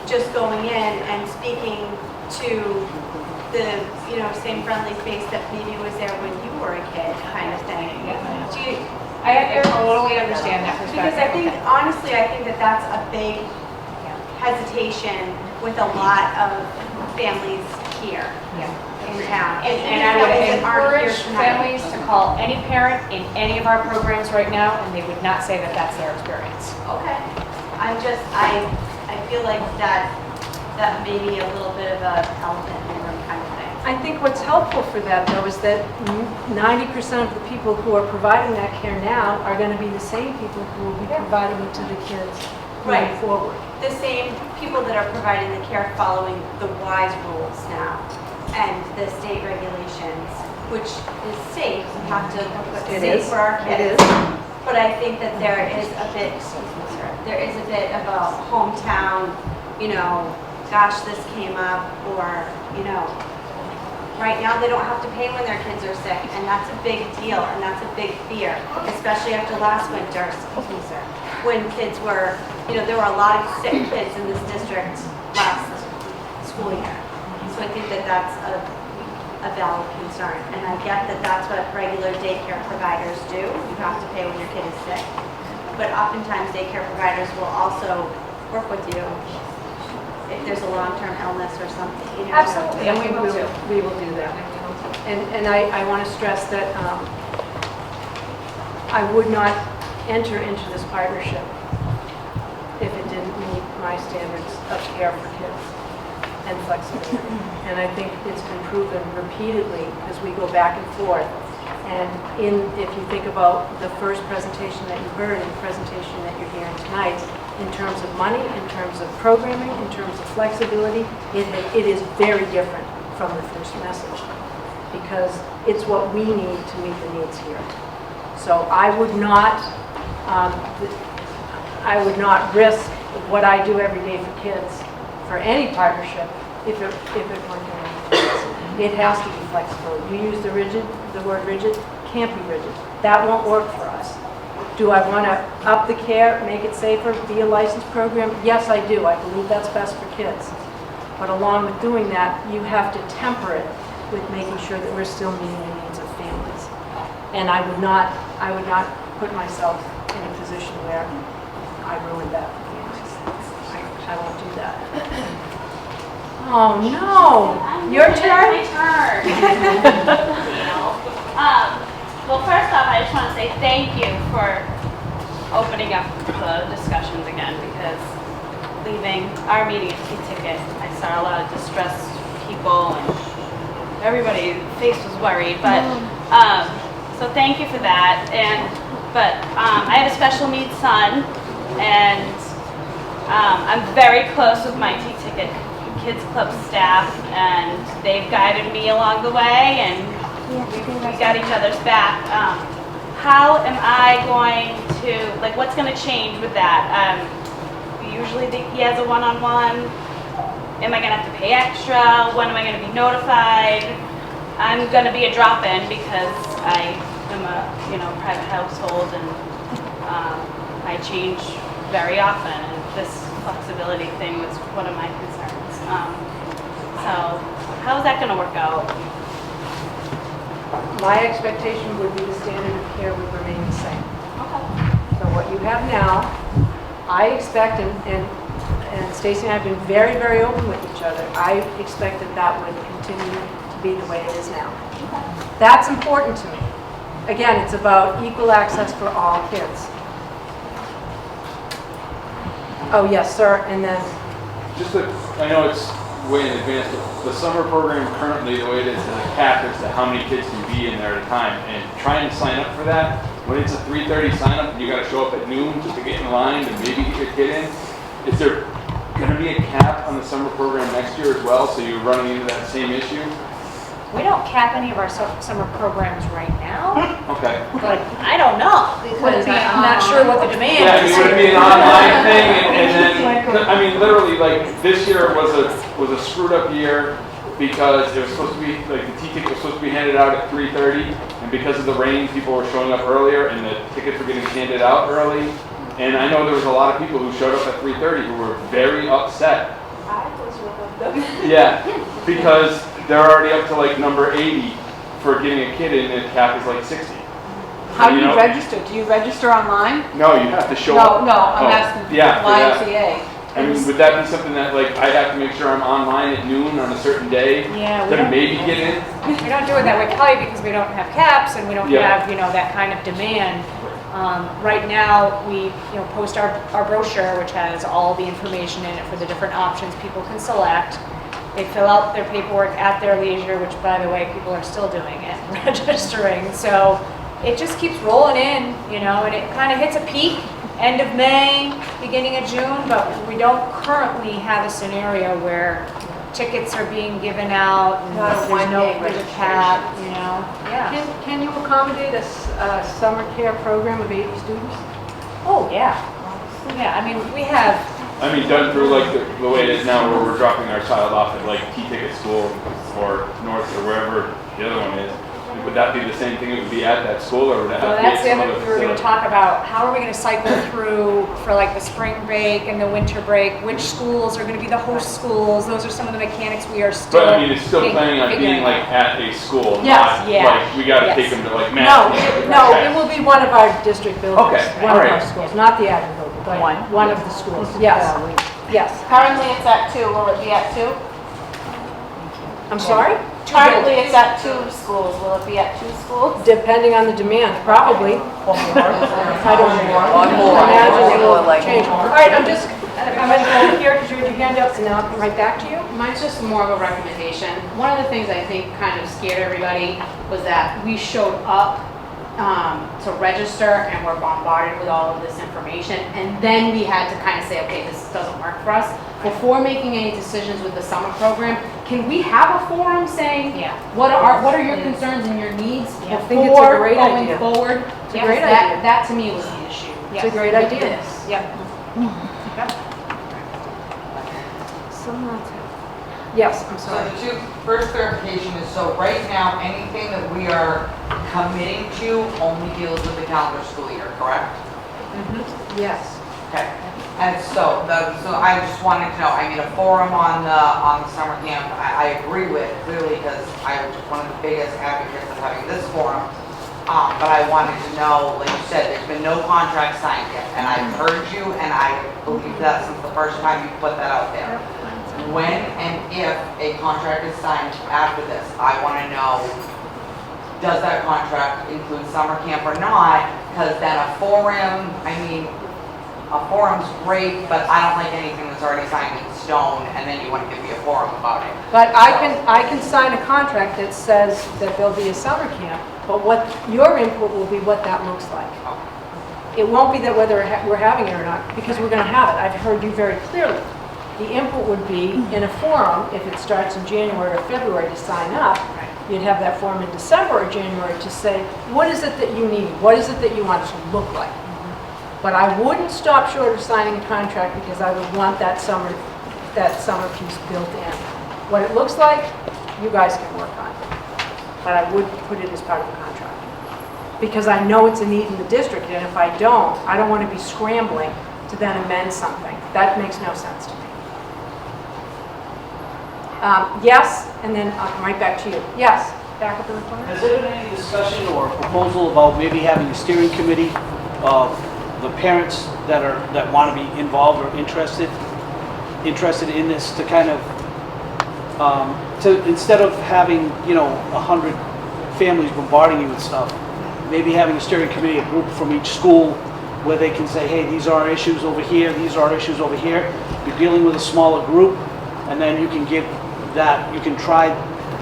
just going in and speaking to the, you know, same friendly face that maybe was there when you were a kid, kind of thing. Do you, I totally understand that perspective. because I think, honestly, I think that that's a big hesitation with a lot of families here in town. And I would families that aren't here encourage tonight. families to call any parent in any of our programs right now, and they would not say that that's their experience. Okay. I'm just, I feel like that may be a little bit of a elephant in the room kind of thing. I think what's helpful for that, though, is that 90% of the people who are providing that care now are going to be the same people who will be providing it to the kids moving forward. The same people that are providing the care following the WISE rules now and the state regulations, which is safe. We have to look what's safe for our kids. It is. But I think that there is a bit, there is a bit of a hometown, you know, gosh, this came up, or, you know, right now they don't have to pay when their kids are sick, and that's a big deal, and that's a big fear, especially after last winter, excuse me, sir, when kids were, you know, there were a lot of sick kids in this district last school year. So I think that that's a valid concern, and I get that that's what regular daycare providers do. You have to pay when your kid is sick, but oftentimes daycare providers will also work with you if there's a long-term illness or something, you know. Absolutely, And we will do that. And I want to stress that I would not enter into this partnership if it didn't meet my standards of care for kids and flexibility. And I think it's been proven repeatedly as we go back and forth. And if you think about the first presentation that you heard and the presentation that you're hearing tonight, in terms of money, in terms of programming, in terms of flexibility, it is very different from the first message, because it's what we need to meet the needs here. So I would not risk what I do every day for kids for any partnership if it weren't going to be kids. It has to be flexible. You use the word rigid, can't be rigid. That won't work for us. Do I want to up the care, make it safer, be a licensed program? Yes, I do. I believe that's best for kids. But along with doing that, you have to temper it with making sure that we're still meeting the needs of families. And I would not put myself in a position where I ruined that. I won't do that. Oh, no. Your turn? My turn. Well, first off, I just want to say thank you for opening up the discussions again, because leaving our meeting at T-Ticket, I saw a lot of distressed people and everybody's face was worried, but so thank you for that. But I have a special needs son, and I'm very close with my T-Ticket Kids Club staff, and they've guided me along the way, and we got each other's back. How am I going to, like, what's going to change with that? Usually he has a one-on-one. Am I going to have to pay extra? When am I going to be notified? I'm going to be a drop-in because I am a private household, and I change very often, and this flexibility thing was one of my concerns. So how is that going to work out? My expectation would be the standard of care would remain the same. Okay. So what you have now, I expect, and Stacy and I have been very, very open with each other, I expect that would continue to be the way it is now. Okay. That's important to me. Again, it's about equal access for all kids. Oh, yes, sir, and then... Just I know it's way in advance, but the summer program currently, the way it is, there's a cap as to how many kids can be in there at a time. And trying to sign up for that, when it's a 3:30 sign up and you got to show up at noon just to get in line and maybe get your kid in, is there going to be a cap on the summer program next year as well, so you're running into that same issue? We don't cap any of our summer programs right now, Okay. but I don't know, because I'm not sure what the demand Yeah, I is. mean, would it be an online thing, and then, I mean, literally, like, this year was a screwed up year because it was supposed to be, like, the T-ticket was supposed to be handed out at 3:30, and because of the rain, people were showing up earlier, and the tickets were getting handed out early, and I know there was a lot of people who showed up at 3:30 who were very upset. I was one of them. Yeah, because they're already up to, like, number 80 for getting a kid in, and the cap is, like, 60. How do you know? register? Do you register online? No, you have to show up. No, I'm Oh, asking yeah, for that. YMCA. I mean, would that be something that, like, I'd have to make sure I'm online at noon on a certain day Yeah, we to don't- maybe get in? We don't do it that way, probably because we don't have caps and we don't Yeah. have, that kind of demand. Right now, we, post our brochure, which has all the information in it for the different options people can select. They fill out their paperwork at their leisure, which, by the way, people are still doing it, registering. So it just keeps rolling in, and it kind of hits a peak end of May, beginning of June, but we don't currently have a scenario where tickets are being given out and Not a there's one-day there's a cap, Yeah. Can you accommodate a summer care program of 80 students? Oh, yeah. Yeah, I mean, we have, I mean, done through, like, the way it is now where we're dropping our child off at, like, T-Ticket School or North or wherever the other one is. Would that be the same thing? It would be at that school, or would that well, have to be that's at the some other, other we were going to facility? talk about, how are we going to cycle through for like the spring break and the winter break? Which schools are going to be the host schools? Those are some of the mechanics we are still. But I mean, it's still planning on being, figuring like, out. at a school, Yes. not, Yeah. like, we gotta Yes. take them to, like, No, Mass. no, it will be one of our district buildings. Okay, One of all our right. schools, not the admin building, but one of the schools, yes. Yes. Currently, it's at 2. Will it be at 2? I'm sorry? Currently, it's at 2 schools. Will it be at 2 schools? Depending on the demand, probably. I don't imagine it will change. All right, I'm going to go here because you had your hand up, and then I'll come right back to you. Mine's just more of a recommendation. One of the things I think kind of scared everybody was that we showed up to register and we're bombarded with all of this information, and then we had to kind of say, okay, this doesn't work for us. Before making any decisions with the summer program, can we have a forum saying, what are your concerns and your needs I think it's a before great going idea. forward? It's a great Because idea. that to me was the issue. It's a great idea. This. Yep. Yes, I'm So sorry. the first clarification is, so right now, anything that we are committing to only deals with the calendar school year, correct? Yes. Okay. And so I just wanted to know, I mean, a forum on the summer camp, I agree with, clearly, because I was one of the biggest advocates of having this forum. but I wanted to know, like you said, there's been no contract signed yet, and I've heard you, and I believe that since the first time you put that out there. When and if a contract is signed after this, I want to know, does that contract include summer camp or not? Because then a forum, I mean, a forum's great, but I don't like anything that's already signed in stone, and then you want to give me a forum about it. But I can sign a contract that says that there'll be a summer camp, but what your input will be what that looks like. It won't be that whether we're having it or not, because we're going to have it. I've heard you very clearly. The input would be in a forum, if it starts in January or February to sign up, you'd have that forum in December or January to say, what is it that you need? What is it that you want it to look like? But I wouldn't stop short of signing a contract because I would want that summer piece built in. What it looks like, you guys can work on. But I would put it as part of the contract. Because I know it's a need in the district, and if I don't want to be scrambling to then amend something. That makes no sense to me. Yes, and then I'll come right back to you. Yes, back up in the corner. Has there been any discussion or proposal about maybe having a steering committee of the parents that want to be involved or interested in this to kind of to instead of having 100 families bombarding you with stuff, maybe having a steering committee, a group from each school where they can say, hey, these are our issues over here, these are our issues over here. You're dealing with a smaller group, and then you can try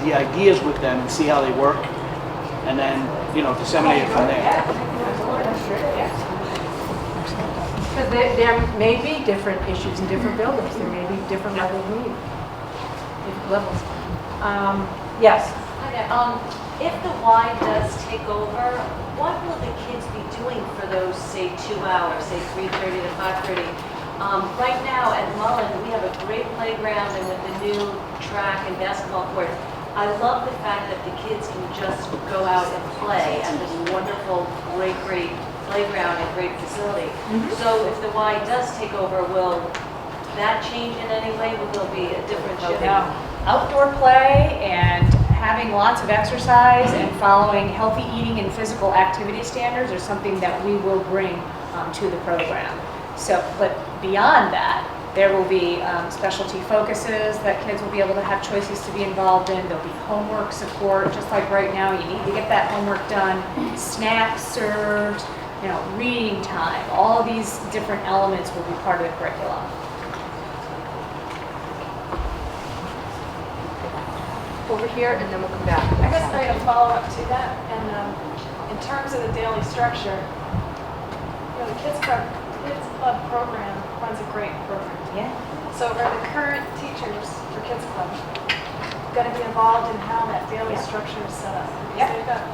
the ideas with them and see how they work, and then disseminate it from there. Because there may be different issues in different buildings. There may be different levels of need. Different levels. Yes. Hi there. If the Y does take over, what will the kids be doing for those, say, 2 hours, say 3:30 to 5:30? Right now at Mullen, we have a great playground, and with the new track and basketball courts, I love the fact that the kids can just go out and play at this wonderful, great playground and great facility. So if the Y does take over, will that change in any way? Will there be a different shift? Outdoor play and having lots of exercise and following healthy eating and physical activity standards are something that we will bring to the program. So, but beyond that, there will be specialty focuses that kids will be able to have choices to be involved in. There'll be homework support, just like right now, you need to get that homework done, snacks served, reading time. All of these different elements will be part of the curriculum. Over here, and then we'll come back. I guess I had a follow-up to that, and in terms of the daily structure, the Kids Club program runs a great program. Yeah. So are the current teachers for Kids Club going to be involved in how that daily structure is set up? Because they've got,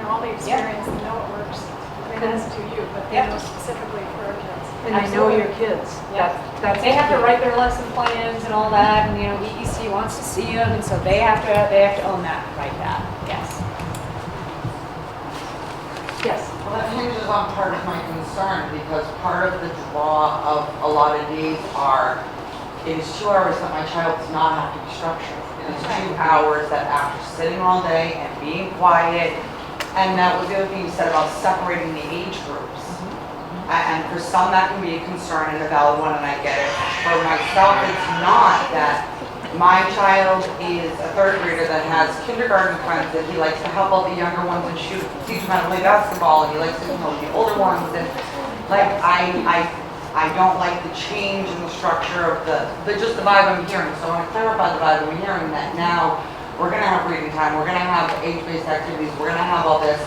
all the experience, they know what works. I mean, as do you, but they know specifically for our kids. And they know your kids. They have to write their lesson plans and all that, and EEC wants to see them, and so they have to own that, write that. Yes. Yes. Well, that hinges on part of my concern, because part of the draw of a lot of days it is 2 hours that my child does not have to be structured. It is 2 hours that after sitting all day and being quiet, and that was the other thing you said about separating the age groups. And for some that can be a concern and a valid one, and I get it. For myself, it's not that. My child is a third grader that has kindergarten friends that he likes to help out the younger ones and teach them how to play basketball, and he likes to help the older ones. And I don't like the change in the structure of just the vibe I'm hearing. So I want to clarify the vibe I'm hearing, that now we're going to have reading time, we're going to have age-based activities, we're going to have all this,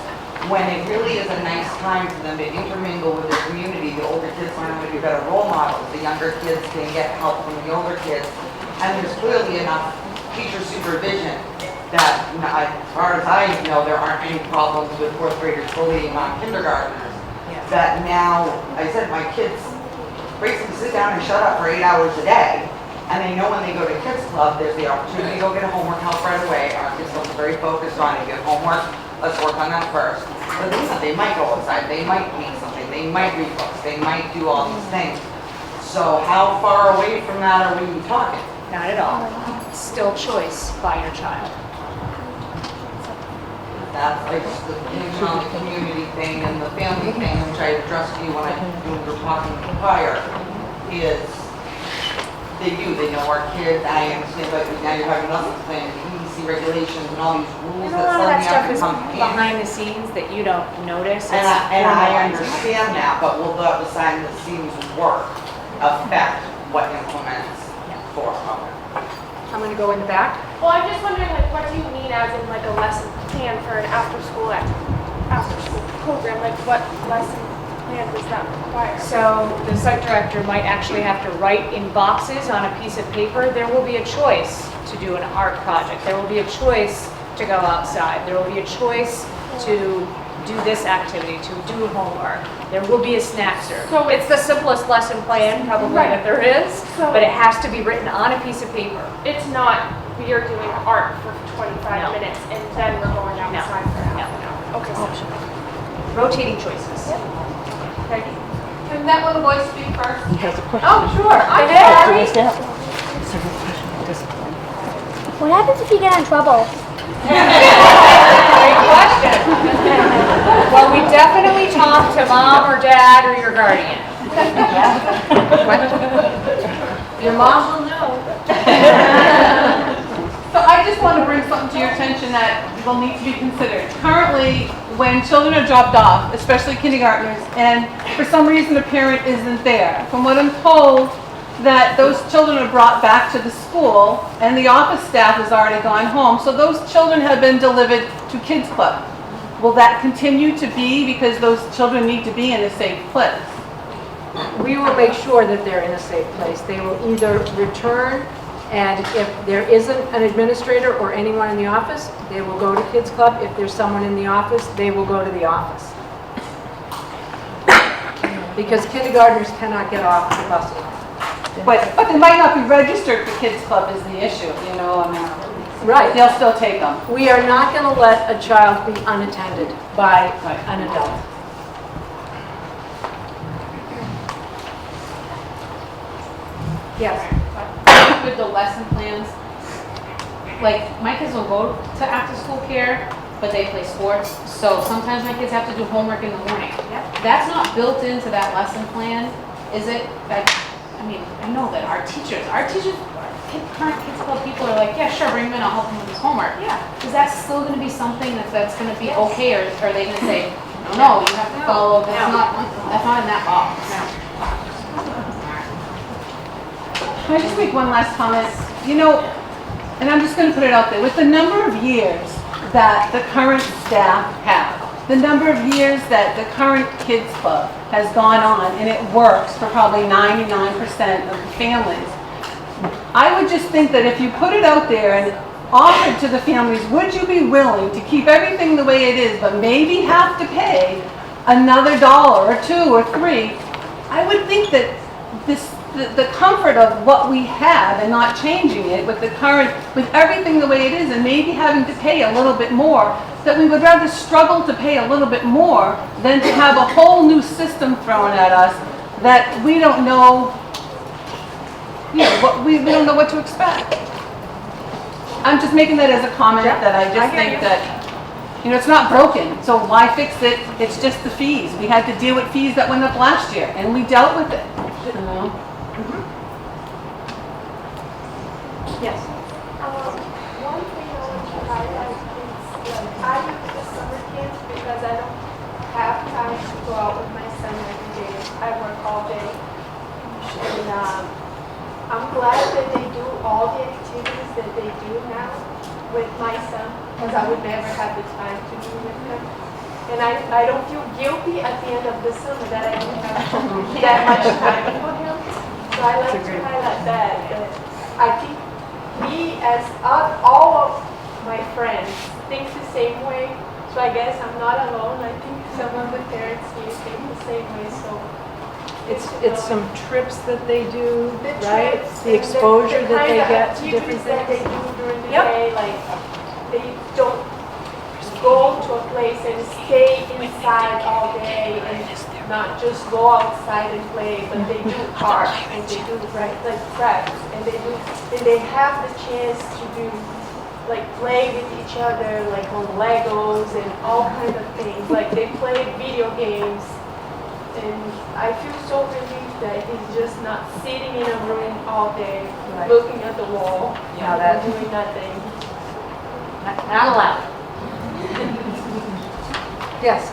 when it really is a nice time for them to intermingle with the community. The older kids learn how to be better role models, the younger kids can get help from the older kids, and there's clearly enough teacher supervision that, as far as I know, there aren't any problems with fourth graders bullying on kindergartners. That now, I said, my kids basically sit down and shut up for 8 hours a day, and they know when they go to Kids Club, there's the opportunity to go get a homework help right away. Our kids are very focused on it, get homework, let's work on that first. But then they might go outside, they might paint something, they might read books, they might do all these things. So how far away from that are we talking? Not at all. Still choice by your child. That's like the thinking on the community thing and the family thing, which I addressed to you when we were talking prior, is they know our kids, I understand, but now you're having us explain the EDC regulations and all these rules And a that lot of that suddenly stuff have to is come in. behind the scenes that you don't notice. And It's I formalized. understand that, but will the behind the scenes work affect what implements for them? I'm gonna go in the back. Well, I'm just wondering, like, what do you mean as in like a lesson plan for an after-school program? Like, what lesson plan does that require? So the site director might actually have to write in boxes on a piece of paper. There will be a choice to do an art project. There will be a choice to go outside. There will be a choice to do this activity, to do homework. There will be a snack serve. So it's the simplest lesson plan probably Right. that there is, So- but it has to be written on a piece of paper. It's not, we are doing art for 25 No. minutes and then we're going outside for half an hour. Okay, so. Rotating choices. Peggy? Can that little boy speak first? He has a question. Oh, sure. I'm Hey. sorry. What happens if you get in trouble? Great question. Well, we definitely talk to mom or dad or your guardian. Your mom will know. So I just want to bring something to your attention that will need to be considered. Currently, when children are dropped off, especially kindergartners, and for some reason a parent isn't there, from what I'm told, that those children are brought back to the school and the office staff has already gone home. So those children have been delivered to Kids Club. Will that continue to be because those children need to be in a safe place? We will make sure that they're in a safe place. They will either return, and if there isn't an administrator or anyone in the office, they will go to Kids Club. If there's someone in the office, they will go to the office. Because kindergartners cannot get off the bus alone. But they might not be registered for Kids Club is the issue, you know, I mean. Right. They'll still take them. We are not going to let a child be unattended by an adult. Yes. With the lesson plans, like, my kids will go to after-school care, but they play sports, so sometimes my kids have to do homework in the morning. That's not built into that lesson plan, is it? I mean, I know that our teachers, current Kids Club people are like, yeah, sure, bring him in, I'll help him with his homework. Yeah. Is that still gonna be something that's gonna be okay, or are they gonna say, no, you have to follow, that's not in that box? Can I just make one last comment? You know, and I'm just going to put it out there, with the number of years that the current staff have, the number of years that the current Kids Club has gone on, and it works for probably 99% of the families, I would just think that if you put it out there and offered to the families, would you be willing to keep everything the way it is, but maybe have to pay another $1 or $2 or $3? I would think that the comfort of what we have and not changing it with with everything the way it is and maybe having to pay a little bit more, that we would rather struggle to pay a little bit more than to have a whole new system thrown at us that we don't know, we don't know what to expect. I'm just making that as a comment that I just think that, it's not broken, so why fix it? It's just the fees. We had to deal with fees that went up last year and we dealt with it, you know? Yes. One thing I want to highlight is, I use the summer camps because I don't have time to go out with my son every day. I work all day. And I'm glad that they do all the activities that they do now with my son, because I would never have the time to do with him. And I don't feel guilty at the end of the summer that I don't have that much time for him. So I like to highlight that. I think we, as all of my friends, think the same way. So I guess I'm not alone. I think some of the parents here think the same way. So It's some trips that they do, the right? trips The and exposure the that they kind of get to different activities that they things. do during the Yep. day, like they don't go to a place and stay inside all day and not just go outside and play, but they do art and they do like crafts and they have the chance to do like play with each other, like on Legos and all kinds of things. Like they play video games, and I feel so relieved that he's just not sitting in a room all day, Right. looking at the wall, Yeah, that- and doing nothing. Not allowed. Yes.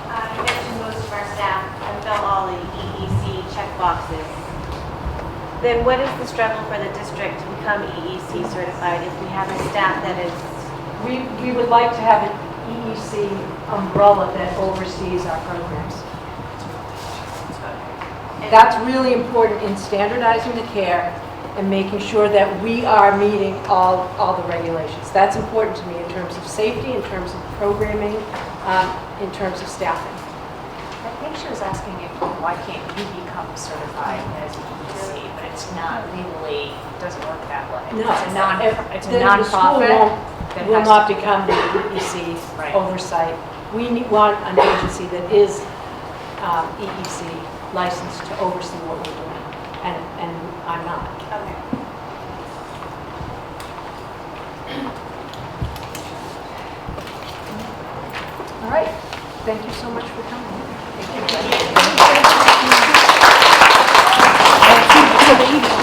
I mentioned most of our staff have filled all the EEC check boxes. Then what is the struggle for the district to become EEC certified if we have a staff that is? We would like to have an EEC umbrella that oversees our programs. That's really important in standardizing the care and making sure that we are meeting all the regulations. That's important to me in terms of safety, in terms of programming, in terms of staffing. I think she was asking if, why can't you become certified as EEC, but it's not legally, doesn't work that way. No, It's a the nonprofit. school that will has not to- become the EEC Right. oversight. We want an agency that is EEC licensed to oversee what we're doing, and I'm not. Okay. All right, thank you so much for coming. Thank you.